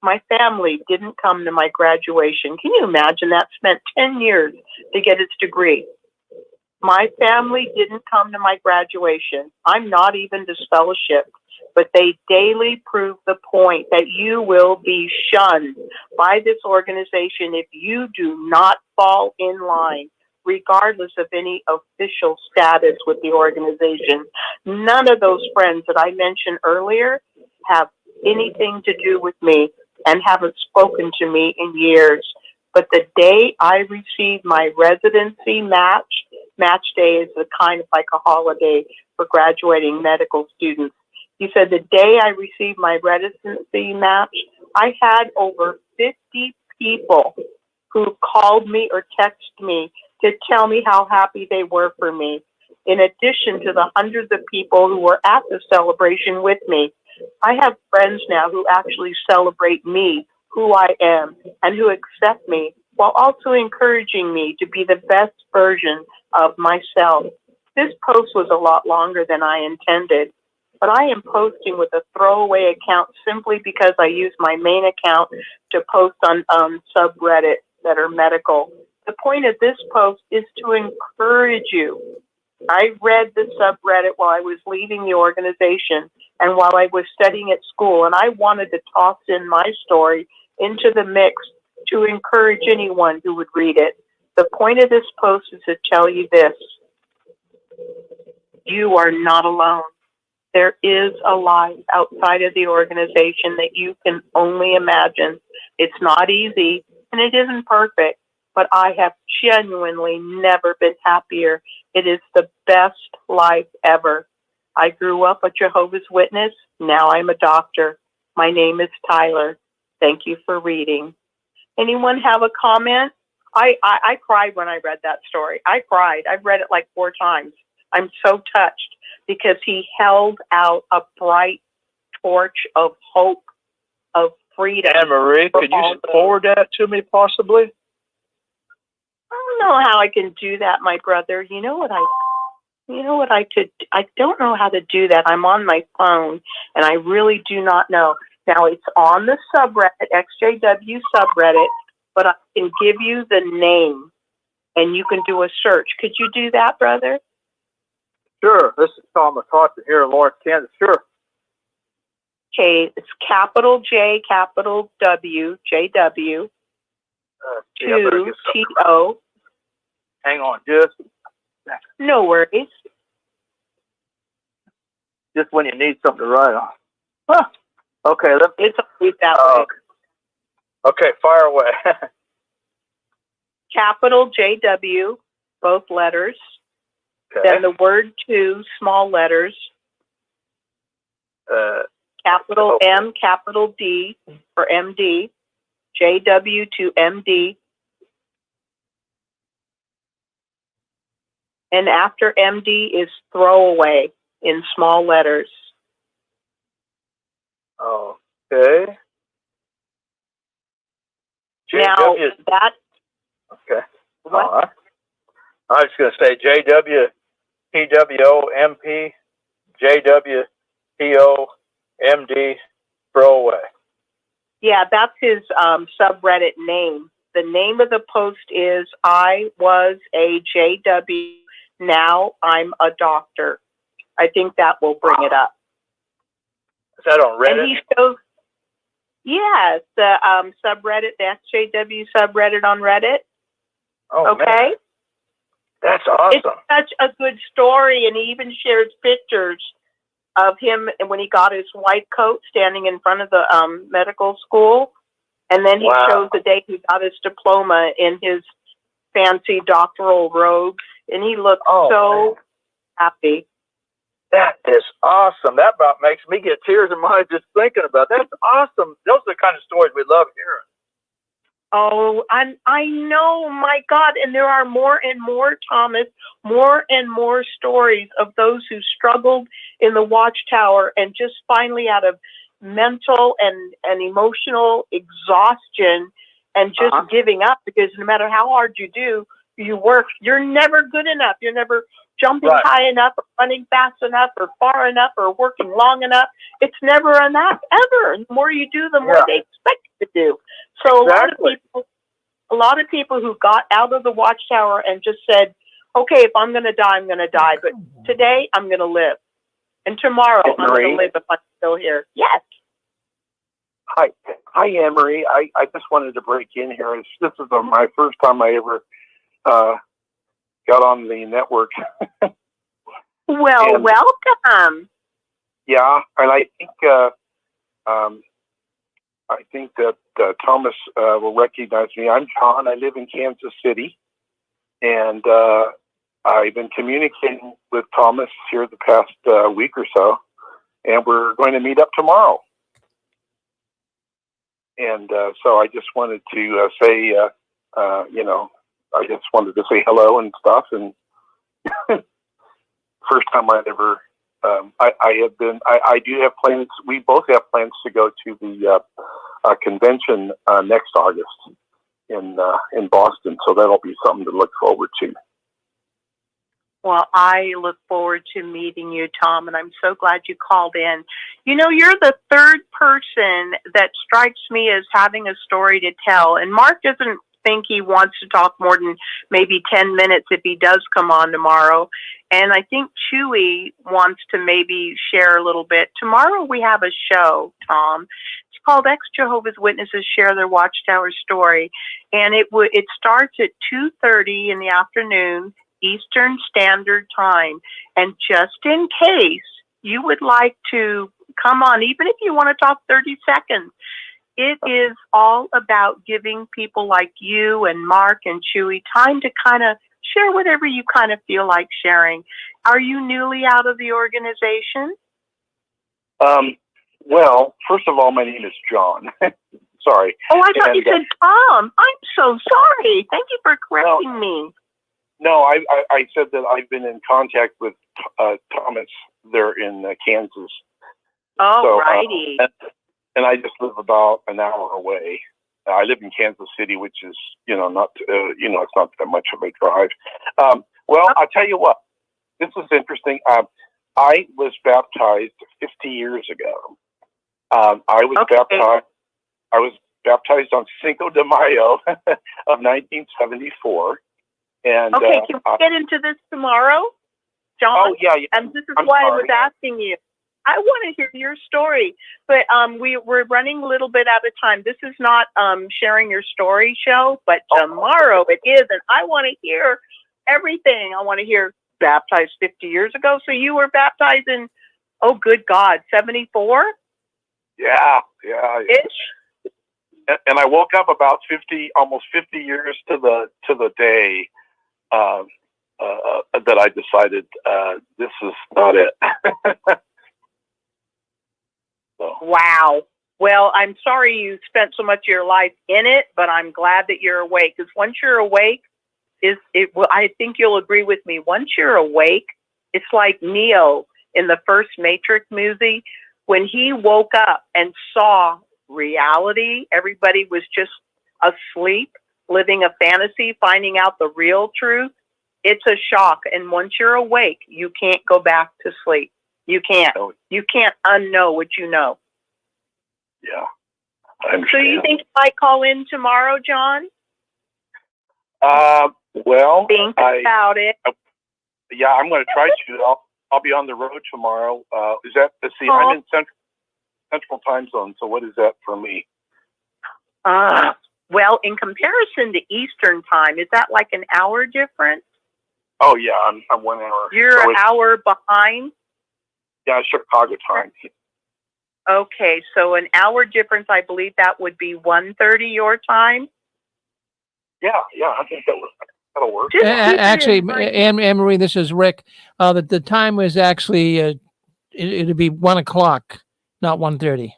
My family didn't come to my graduation. Can you imagine that? Spent 10 years to get its degree. My family didn't come to my graduation. I'm not even disfellowshipped, but they daily prove the point that you will be shunned by this organization if you do not fall in line, regardless of any official status with the organization. None of those friends that I mentioned earlier have anything to do with me and haven't spoken to me in years. But the day I received my residency match day is a kind of like a holiday for graduating medical students. He said the day I received my residency match, I had over 50 people who called me or texted me to tell me how happy they were for me. In addition to the hundreds of people who were at the celebration with me, I have friends now who actually celebrate me, who I am, and who accept me, while also encouraging me to be the best version of myself. This post was a lot longer than I intended, but I am posting with a throwaway account simply because I use my main account to post on subreddit that are medical. The point of this post is to encourage you. I read the subreddit while I was leaving the organization and while I was studying at school, and I wanted to toss in my story into the mix to encourage anyone who would read it. The point of this post is to tell you this: you are not alone. There is a life outside of the organization that you can only imagine. It's not easy and it isn't perfect, but I have genuinely never been happier. It is the best life ever. I grew up a Jehovah's Witness. Now I'm a doctor. My name is Tyler. Thank you for reading. Anyone have a comment? I cried when I read that story. I cried. I've read it like 4 times. I'm so touched because he held out a bright torch of hope, of freedom. Anne-Marie, could you forward that to me possibly? I don't know how I can do that, my brother. I don't know how to do that. I'm on my phone and I really do not know. Now it's on the subreddit, XJW subreddit, but I can give you the name and you can do a search. Could you do that, brother? Sure. This is Thomas Hodgson here in Lawrence, Kansas. Sure. Okay, it's capital J, capital W, JW, 2 TO. Hang on, just No worries. when you need something to write on. Huh. Okay, It's always that way. Okay, fire away. Capital JW, both letters. Okay. Then the word 2, small letters. Capital M, capital D for MD. JW to MD. And after MD is throwaway in small letters. Okay. Now, JW. that... Okay. What? I was going to say JW, PWO, MP, JW, PO, MD, throwaway. Yeah, that's his subreddit name. The name of the post is I was a JW, now I'm a doctor. I think that will bring it up. Is that on Reddit? And he shows, yeah, it's the subreddit, the XJW subreddit on Reddit. Oh, okay? Man. That's awesome. It's such a good story, and he even shares pictures of him when he got his white coat standing in front of the medical school. And then he shows the day he got his diploma in his fancy doctoral robes, and he looked so happy. That is awesome. That about makes me get tears in my eyes just thinking about it. That's awesome. Those are the kind of stories we love hearing. Oh, I know, my God. And there are more and more, Thomas, more and more stories of those who struggled in the Watchtower and just finally out of mental and emotional exhaustion and just giving up, because no matter how hard you work, you're never good enough. You're never jumping high enough or running fast enough or far enough or working long enough. It's never enough, ever. And the more you do, the more they expect you to do. So a lot of people who got out of the Watchtower and just said, okay, if I'm going to die, I'm going to die. But today I'm going to live. And tomorrow I'm going to live if I'm still here. Yes. Hi, Anne-Marie. I just wanted to break in here. This is my first time I ever got on the network. Well, welcome. Yeah, and I think that Thomas will recognize me. I'm John. I live in Kansas City, and I've been communicating with Thomas here the past week or so, and we're going to meet up tomorrow. And so I just wanted to say You know, I just wanted to say hello and stuff. And first time I'd ever, I do have plans. We both have plans to go to the convention next August in Boston. So that'll be something to look forward to. Well, I look forward to meeting you, Tom, and I'm so glad you called in. You know, you're the third person that strikes me as having a story to tell, and Mark doesn't think he wants to talk more than maybe 10 minutes if he does come on tomorrow. And I think Chewy wants to maybe share a little bit. Tomorrow we have a show, Tom. It's called Ex-Jehovah's Witnesses Share Their Watchtower Story, and it starts at 2:30 in the afternoon, Eastern Standard Time. And just in case you would like to come on, even if you want to talk 30 seconds, it is all about giving people like you and Mark and Chewy time to kind of share whatever you kind of feel like sharing. Are you newly out of the organization? Well, first of all, my name is John. Sorry. Oh, I thought you said Tom. I'm so sorry. Thank you for correcting me. No, I said that I've been in contact with Thomas there in Kansas. Oh, righty. And I just live about an hour away. I live in Kansas City, which is, not, it's not that much of a drive. Well, I'll tell you what, this is interesting. I was baptized 50 years ago. I was baptized on Cinco de Mayo of 1974. And, okay, can we get into this tomorrow, John? Oh, yeah. And this is why I was asking you. I want to hear your story, but we're running a little bit out of time. This is not sharing your story show, but tomorrow it is, and I want to hear everything. I want to hear baptized 50 years ago. So you were baptized in, oh, good God, 74? Yeah. Ish? And I woke up about almost 50 years to the day that I decided this is not it. So. Wow. Well, I'm sorry you spent so much of your life in it, but I'm glad that you're awake. Because once you're awake, I think you'll agree with me. Once you're awake, it's like Neo in the first Matrix movie. When he woke up and saw reality, everybody was just asleep, living a fantasy, finding out the real truth. It's a shock. And once you're awake, you can't go back to sleep. You can't. You can't unknow what you know. Yeah, I understand. So you think you might call in tomorrow, John? Well, think about it. Yeah, I'm going to try to. I'll be on the road tomorrow. Is that? Let's see. I'm in Central Time Zone. So what is that for me? Well, in comparison to Eastern Time, is that like an hour difference? Oh yeah, I'm 1 hour. You're an hour behind. Yeah, Chicago time. Okay, so an hour difference. I believe that would be 1:30 your time. Yeah, I think that'll work. Actually, Anne-Marie, this is Rick. The time was actually it'd be 1 o'clock, not 1:30.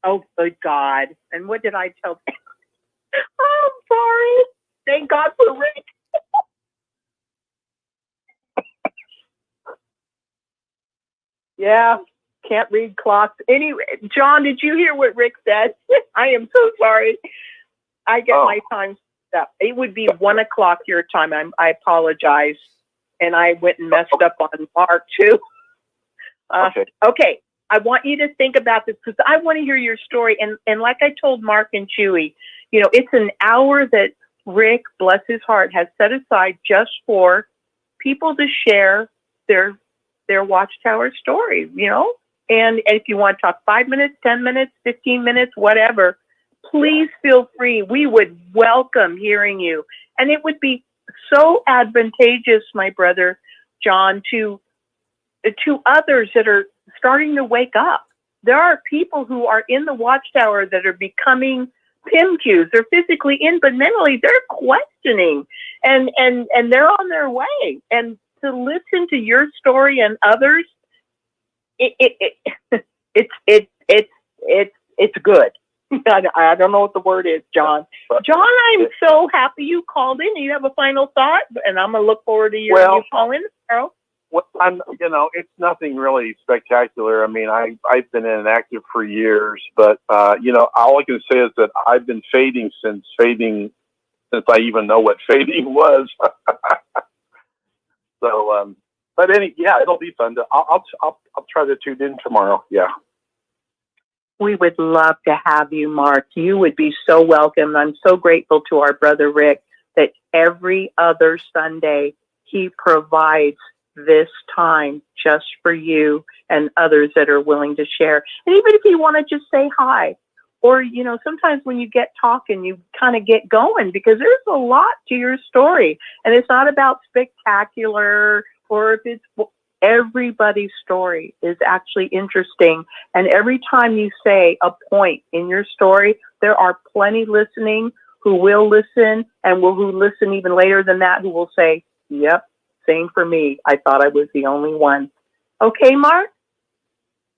Oh, good God! And what did I tell them? Oh, I'm sorry. Thank God for Rick. Yeah, can't read clocks. Anyway, John, did you hear what Rick said? I am so sorry. I get my time up. It would be 1 o'clock your time. I apologize. And I went and messed up on Mark too. Okay. I want you to think about this because I want to hear your story. And like I told Mark and Chewy, it's an hour that Rick, bless his heart, has set aside just for people to share their Watchtower story, And if you want to talk 5 minutes, 10 minutes, 15 minutes, whatever, please feel free. We would welcome hearing you. And it would be so advantageous, my brother John, to others that are starting to wake up. There are people who are in the Watchtower that are becoming PIMQs. They're physically in, but mentally they're questioning and they're on their way. And to listen to your story and others, it's good. I don't know what the word is, John. John, I'm so happy you called in. You have a final thought, and I'm gonna look forward to you calling tomorrow. Well, it's nothing really spectacular. I mean, I've been in active for years, but all I can say is that I've been fading since I even know what fading was. So, it'll be fun. I'll try to tune in tomorrow. Yeah. We would love to have you, Mark. You would be so welcome. I'm so grateful to our brother Rick that every other Sunday he provides this time just for you and others that are willing to share. And even if you want to just say hi, or, sometimes when you get talking, you kind of get going because there's a lot to your story. And it's not about spectacular or if it's everybody's story is actually interesting. And every time you say a point in your story, there are plenty listening who will listen and who listen even later than that, who will say, yep, same for me. I thought I was the only one. Okay, Mark?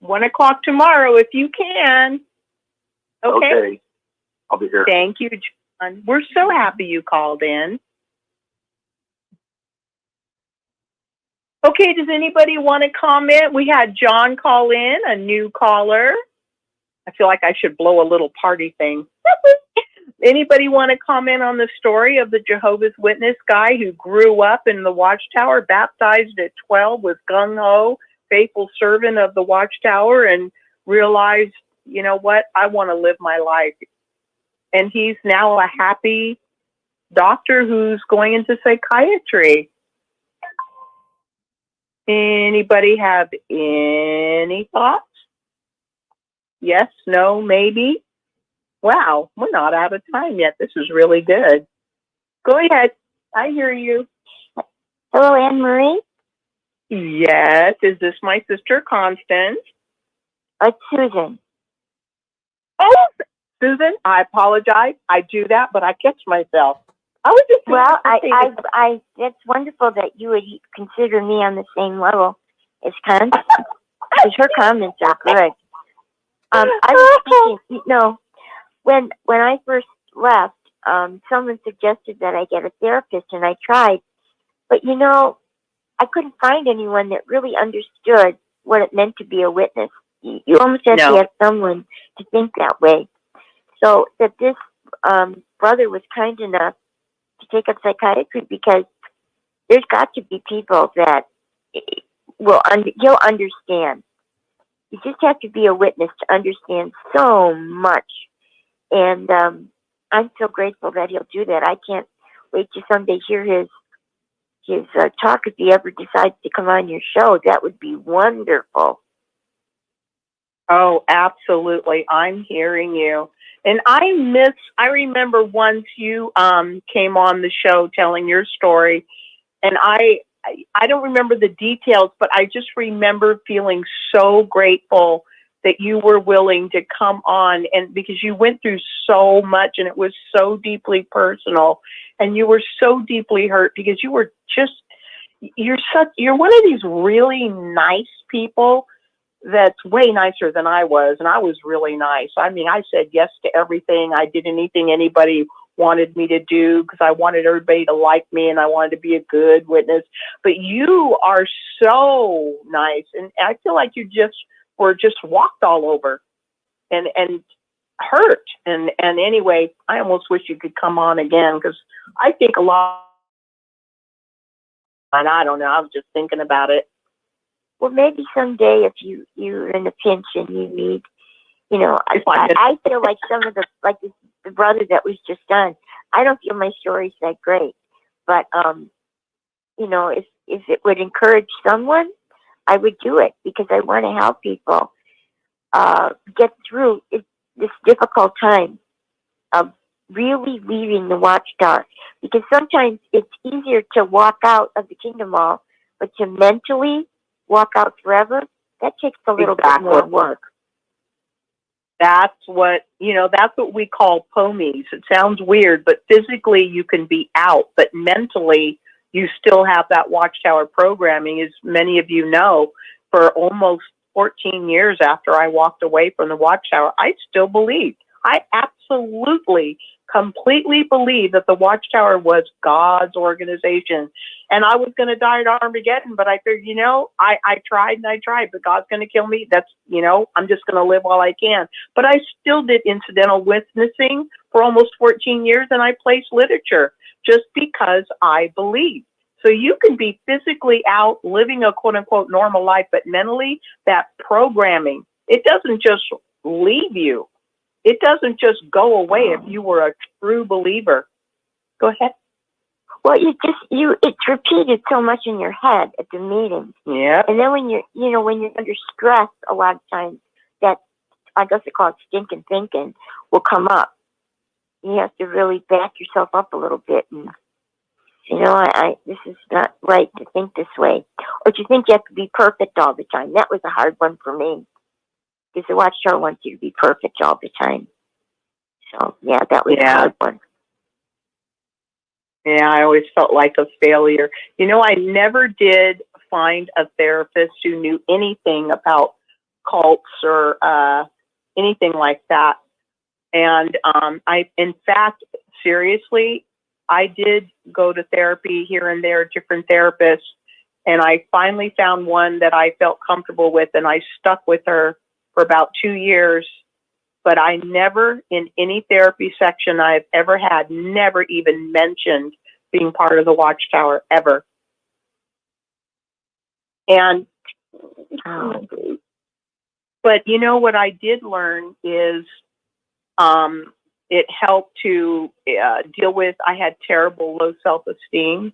1:00 tomorrow if you can. Okay. I'll be here. Thank you, John. We're so happy you called in. Okay, does anybody want to comment? We had John call in, a new caller. I feel like I should blow a little party thing. Anybody want to comment on the story of the Jehovah's Witness guy who grew up in the Watchtower, baptized at 12, was gung-ho, faithful servant of the Watchtower, and realized, you know what, I want to live my life. And he's now a happy doctor who's going into psychiatry. Anybody have any thoughts? Yes, no, maybe? Wow, we're not out of time yet. This is really good. Go ahead. I hear you. Hello, Anne Marie. Yes. Is this my sister, Constance? It's Susan. Oh, Susan, I apologize. I do that, but I catch myself. I was just I that's wonderful that you would consider me on the same level as Constance, because her comments are good. I was thinking, when I first left, someone suggested that I get a therapist, and I tried, but I couldn't find anyone that really understood what it meant to be a witness. You almost have to have someone to think that way. So that this brother was kind enough to take up psychiatry, because there's got to be people that you'll understand. You just have to be a witness to understand so much. And I'm so grateful that he'll do that. I can't wait to someday hear his talk if he ever decides to come on your show. That would be wonderful. Oh, absolutely. I'm hearing you. And I remember once you came on the show telling your story, and I don't remember the details, but I just remember feeling so grateful that you were willing to come on, and because you went through so much and it was so deeply personal, and you were so deeply hurt because you're one of these really nice people that's way nicer than I was, and I was really nice. I mean, I said yes to everything. I did anything anybody wanted me to do because I wanted everybody to like me and I wanted to be a good witness. But you are so nice, and I feel like you were just walked all over and hurt. And anyway, I almost wish you could come on again, because I think a lot, and I don't know, I was just thinking about it. Well, maybe someday if you're in a pinch and you need, I feel like some of the brother that was just on, I don't feel my story's that great, but if it would encourage someone, I would do it, because I want to help people get through this difficult time of really leaving the Watchtower, because sometimes it's easier to walk out of the Kingdom Hall, but to mentally walk out forever, that takes a little bit more work. That's what we call pomies. It sounds weird, but physically you can be out, but mentally you still have that Watchtower programming, as many of you know. For almost 14 years after I walked away from the Watchtower, I still believed I absolutely, completely believe that the Watchtower was God's organization. And I was going to die at Armageddon, but I figured, I tried and I tried, but God's going to kill me. That's, I'm just going to live while I can. But I still did incidental witnessing for almost 14 years, and I placed literature just because I believe. So you can be physically out living a quote unquote normal life, but mentally that programming, it doesn't just leave you. It doesn't just go away if you were a true believer. Go ahead. Well, it's repeated so much in your head at the meetings. Yeah. And then when you're under stress, a lot of times that, I guess they call it stinking thinking, will come up. You have to really back yourself up a little bit and, this is not right to think this way. Or to think you have to be perfect all the time. That was a hard one for me. Because the Watchtower wants you to be perfect all the time. So, yeah, that was a hard one. Yeah, I always felt like a failure. I never did find a therapist who knew anything about cults or anything like that. And in fact, seriously, I did go to therapy here and there, different therapists, and I finally found one that I felt comfortable with, and I stuck with her for about 2 years. But I never, in any therapy section I've ever had, never even mentioned being part of the Watchtower, ever. And, but what I did learn is it helped to deal with, I had terrible low self-esteem.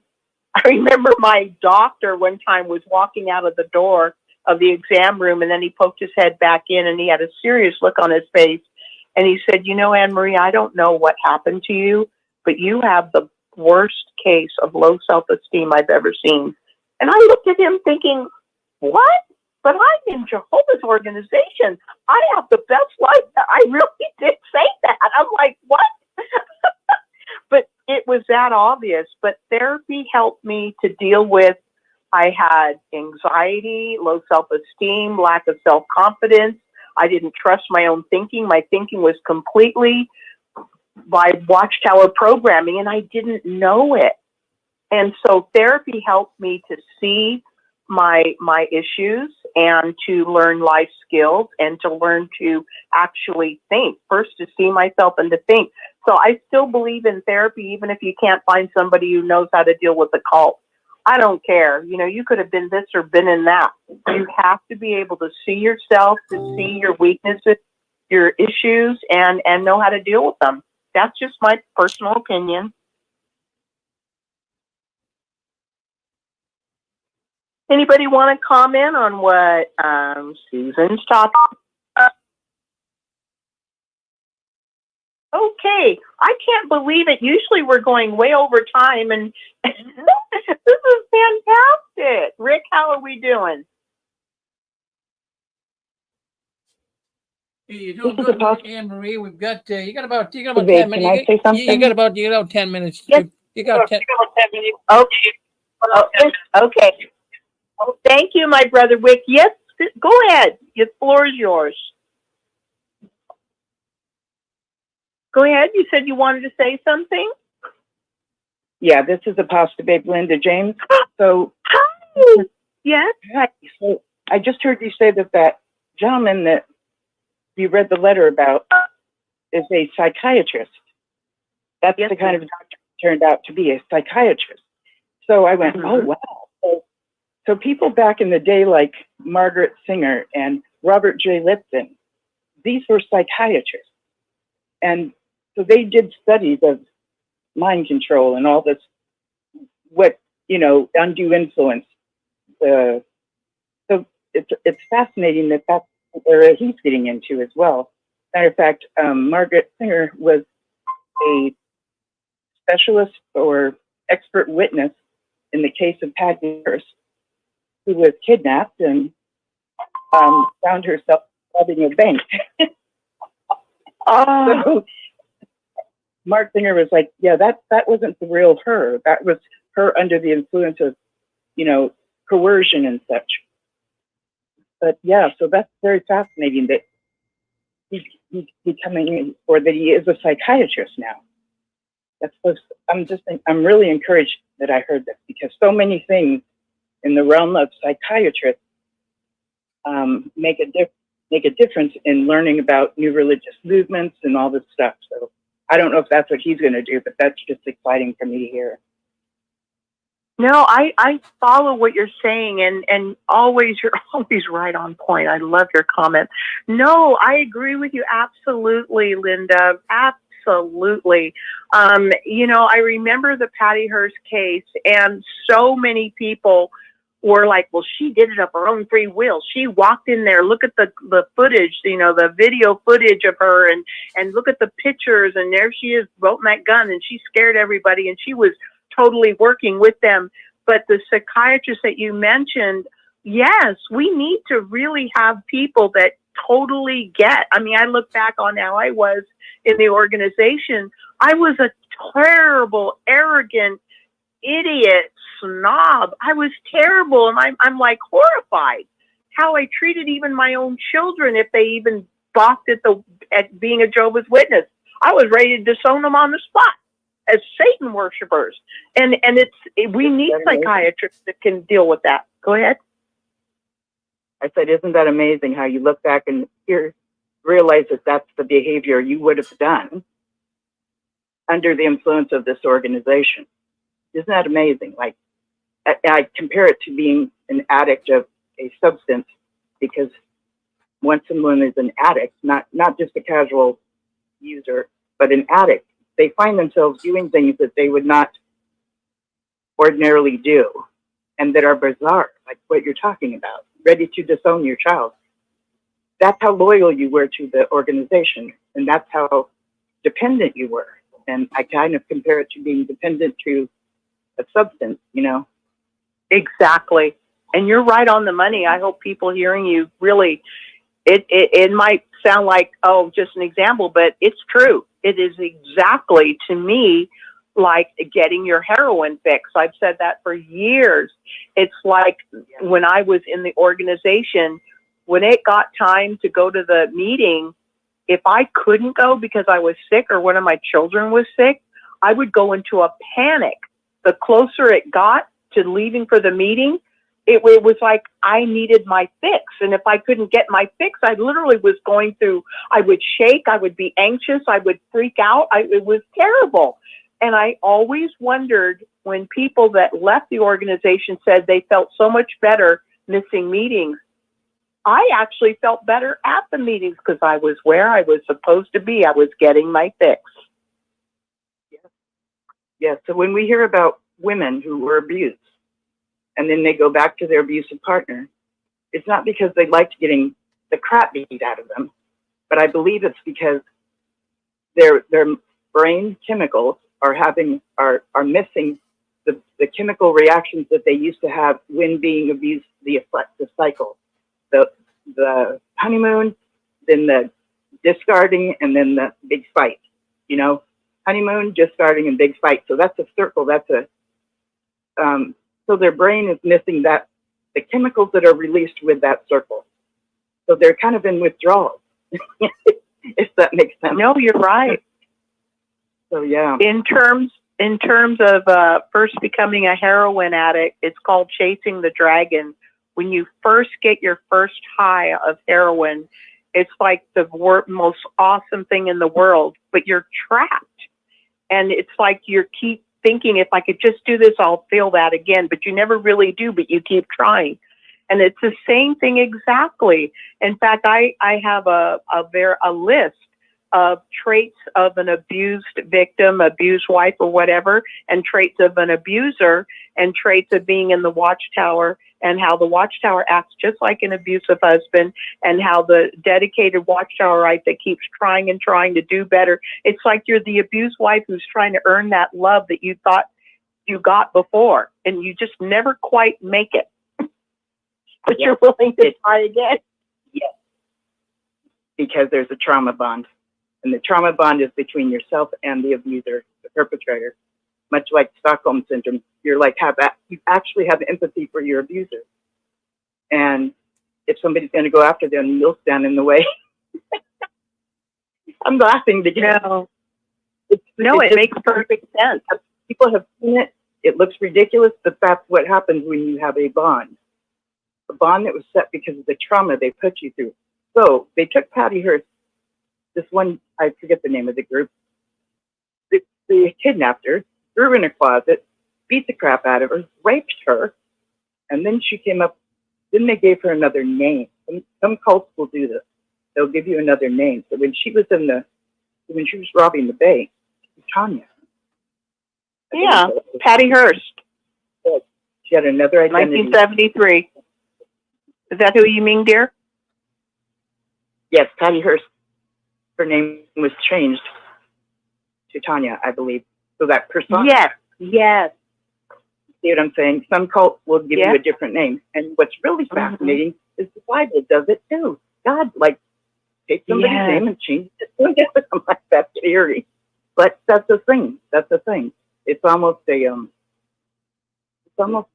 I remember my doctor one time was walking out of the door of the exam room, and then he poked his head back in, and he had a serious look on his face. And he said, Anne-Marie, I don't know what happened to you, but you have the worst case of low self-esteem I've ever seen. And I looked at him thinking, what? But I'm in Jehovah's organization. I have the best life. I really did say that. I'm like, what? But it was that obvious. But therapy helped me to deal with, I had anxiety, low self-esteem, lack of self-confidence. I didn't trust my own thinking. My thinking was completely by Watchtower programming, and I didn't know it. And so therapy helped me to see my issues and to learn life skills and to learn to actually think. First, to see myself and to think. So I still believe in therapy, even if you can't find somebody who knows how to deal with the cult. I don't care. You could have been this or been in that. You have to be able to see yourself, to see your weaknesses, your issues, and know how to deal with them. That's just my personal opinion. Anybody want to comment on what Susan's talking about? Okay, I can't believe it. Usually we're going way over time, and this is fantastic. Rick, how are we doing? Hey, you're doing good, Anne-Marie. We've got you got about 10 minutes. Can I say something? You got about 10 minutes. Yes. You got 10 minutes. Okay. Okay. Oh, thank you, my brother Wick. Yes, go ahead. The floor is yours. Go ahead. You said you wanted to say something? Yeah, this is Apostle Babe Linda James. So, hi. Yes. Hi. So I just heard you say that gentleman that you read the letter about is a psychiatrist. That's the kind of doctor he turned out to be, a psychiatrist. So I went, oh, wow. So people back in the day like Margaret Singer and Robert J. Lipton, these were psychiatrists. And so they did studies of mind control and all this, undue influence. So it's fascinating that that's the area he's getting into as well. Matter of fact, Margaret Singer was a specialist or expert witness in the case of Patty Hearst, who was kidnapped and found herself robbing a bank. So Mark Singer was like, yeah, that wasn't the real her. That was her under the influence of, coercion and such. But yeah, so that's very fascinating that he's becoming, or that he is a psychiatrist now. That's supposed to, I'm really encouraged that I heard this, because so many things in the realm of psychiatrists make a difference in learning about new religious movements and all this stuff. So I don't know if that's what he's going to do, but that's just exciting for me to hear. No, I follow what you're saying, and always, you're always right on point. I love your comment. No, I agree with you absolutely, Linda. Absolutely. You know, I remember the Patty Hearst case, and so many people were like, well, she did it of her own free will. She walked in there. Look at the footage, you know, the video footage of her, and look at the pictures, and there she is, holding that gun, and she scared everybody, and she was totally working with them. But the psychiatrist that you mentioned, yes, we need to really have people that totally get. I mean, I look back on how I was in the organization. I was a terrible, arrogant, idiot, snob. I was terrible, and I'm like horrified how I treated even my own children if they even balked at being a Jehovah's Witness. I was ready to disown them on the spot as Satan worshipers. And we need psychiatrists that can deal with that. Go ahead. I said, isn't that amazing how you look back and realize that that's the behavior you would have done under the influence of this organization? Isn't that amazing? Like, I compare it to being an addict of a substance, because once someone is an addict, not just a casual user, but an addict, they find themselves doing things that they would not ordinarily do, and that are bizarre, like what you're talking about, ready to disown your child. That's how loyal you were to the organization, and that's how dependent you were. And I kind of compare it to being dependent to a substance, you know? Exactly. And you're right on the money. I hope people hearing you really, it might sound like, oh, just an example, but it's true. It is exactly, to me, like getting your heroin fix. I've said that for years. It's like when I was in the organization, when it got time to go to the meeting, if I couldn't go because I was sick or one of my children was sick, I would go into a panic. The closer it got to leaving for the meeting, it was like I needed my fix. And if I couldn't get my fix, I literally was going through, I would shake, I would be anxious, I would freak out. It was terrible. And I always wondered when people that left the organization said they felt so much better missing meetings. I actually felt better at the meetings because I was where I was supposed to be. I was getting my fix. Yeah. So when we hear about women who were abused, and then they go back to their abusive partner, it's not because they liked getting the crap beat out of them, but I believe it's because their brain chemicals are missing the chemical reactions that they used to have when being abused, the cycle, the honeymoon, then the discarding, and then the big fight, you know, honeymoon, discarding, and big fight. So that's a circle. So their brain is missing the chemicals that are released with that circle. So they're kind of in withdrawal, if that makes sense. No, you're right. So yeah. In terms of first becoming a heroin addict, it's called chasing the dragon. When you first get your first high of heroin, it's like the most awesome thing in the world, but you're trapped. And it's like you keep thinking, if I could just do this, I'll feel that again. But you never really do, but you keep trying. And it's the same thing exactly. In fact, I have a list of traits of an abused victim, abused wife or whatever, and traits of an abuser, and traits of being in the Watchtower, and how the Watchtower acts just like an abusive husband, and how the dedicated Watchtowerite that keeps trying and trying to do better. It's like you're the abused wife who's trying to earn that love that you thought you got before, and you just never quite make it. But you're willing to try again. Yes. Because there's a trauma bond. And the trauma bond is between yourself and the abuser, the perpetrator. Much like Stockholm syndrome, you're like, you actually have empathy for your abuser. And if somebody's going to go after them, you'll stand in the way. I'm laughing because it makes perfect sense. People have seen it. It looks ridiculous, but that's what happens when you have a bond. A bond that was set because of the trauma they put you through. So they took Patty Hearst, this one, I forget the name of the group. They kidnapped her, threw her in a closet, beat the crap out of her, raped her, and then she came up. Then they gave her another name. Some cults will do this. They'll give you another name. So when she was robbing the bank, Tanya. Yeah, Patty Hearst. She had another identity. 1973. Is that who you mean, dear? Yes, Patty Hearst. Her name was changed to Tanya, I believe. So that persona. Yes. See what I'm saying? Some cults will give you a different name. And what's really fascinating is the Bible does it too. God, take somebody's name and change it to a different one. Like that theory. But that's the thing. It's almost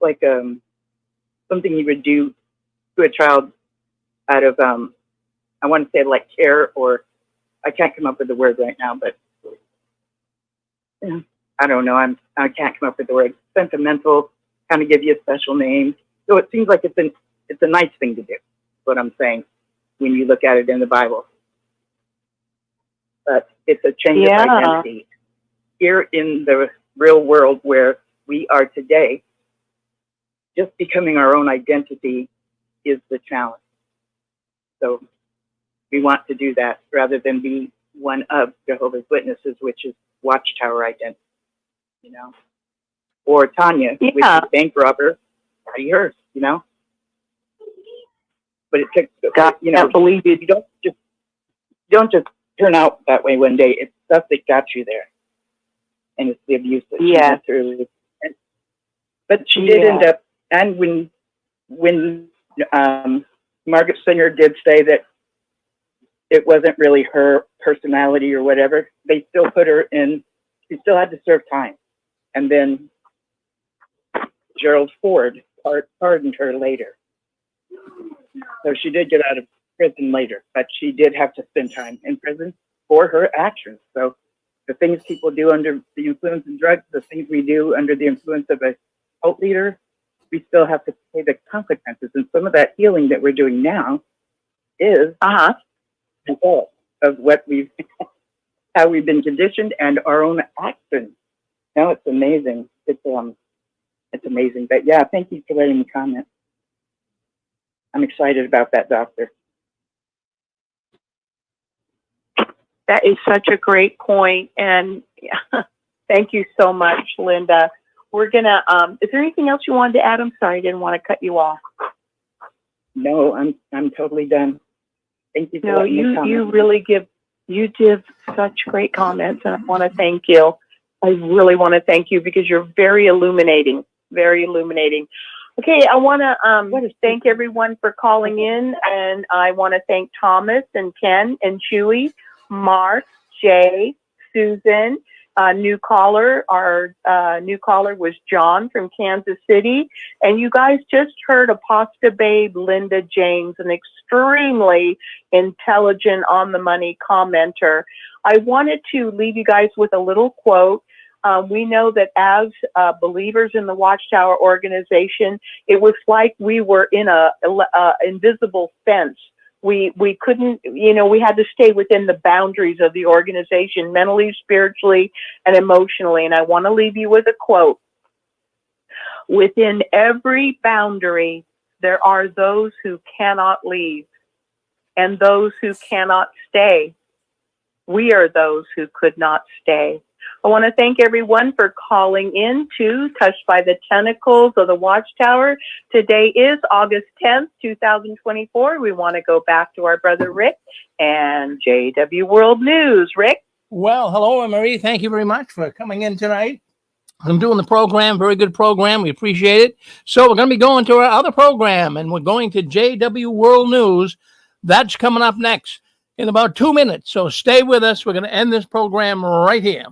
like something you would do to a child out of I want to say like care, or I can't come up with the word right now, but I don't know. I can't come up with the word. Sentimental, kind of give you a special name. So it seems like it's a nice thing to do. That's what I'm saying when you look at it in the Bible. But it's a change of identity here in the real world where we are today. Just becoming our own identity is the challenge. So we want to do that rather than be one of Jehovah's Witnesses, which is Watchtower identity, or Tanya, which is bank robber, Patty Hearst, But it takes, believe it. You don't just turn out that way one day. It's stuff that got you there, and it's the abuse that she went through. But she did end up, and when Margaret Singer did say that it wasn't really her personality or whatever, they still put her in, she still had to serve time. And then Gerald Ford pardoned her later. So she did get out of prison later, but she did have to spend time in prison for her actions. So the things people do under the influence of drugs, the things we do under the influence of a cult leader, we still have to pay the consequences. And some of that healing that we're doing now is the result of what how we've been conditioned and our own actions. Now it's amazing. It's amazing. But yeah, thank you for letting me comment. I'm excited about that, doctor. That is such a great point, and thank you so much, Linda. We're gonna. Is there anything else you wanted to add? I'm sorry, I didn't want to cut you off. No, I'm totally done. Thank you. For you really give such great comments, and I want to thank you. I really want to thank you because you're very illuminating. Very illuminating. Okay, I want to thank everyone for calling in, and I want to thank Thomas and Ken and Chewy, Mark, Jay, Susan, new caller. Our new caller was John from Kansas City, and you guys just heard Apostle Babe Linda James, an extremely intelligent, on-the-money commenter. I wanted to leave you guys with a little quote. We know that as believers in the Watchtower organization, it was like we were in a invisible fence. We couldn't, we had to stay within the boundaries of the organization, mentally, spiritually, and emotionally. And I want to leave you with a quote. Within every boundary, there are those who cannot leave and those who cannot stay. We are those who could not stay. I want to thank everyone for calling in to Touched by the Tentacles of the Watchtower. Today is August 10th, 2024. We want to go back to our brother Rick and JW World News. Rick? Well, hello, Anne-Marie. Thank you very much for coming in tonight. I'm doing the program, very good program. We appreciate it. So we're going to be going to our other program, and we're going to JW World News. That's coming up next in about 2 minutes. So stay with us. We're going to end this program right here.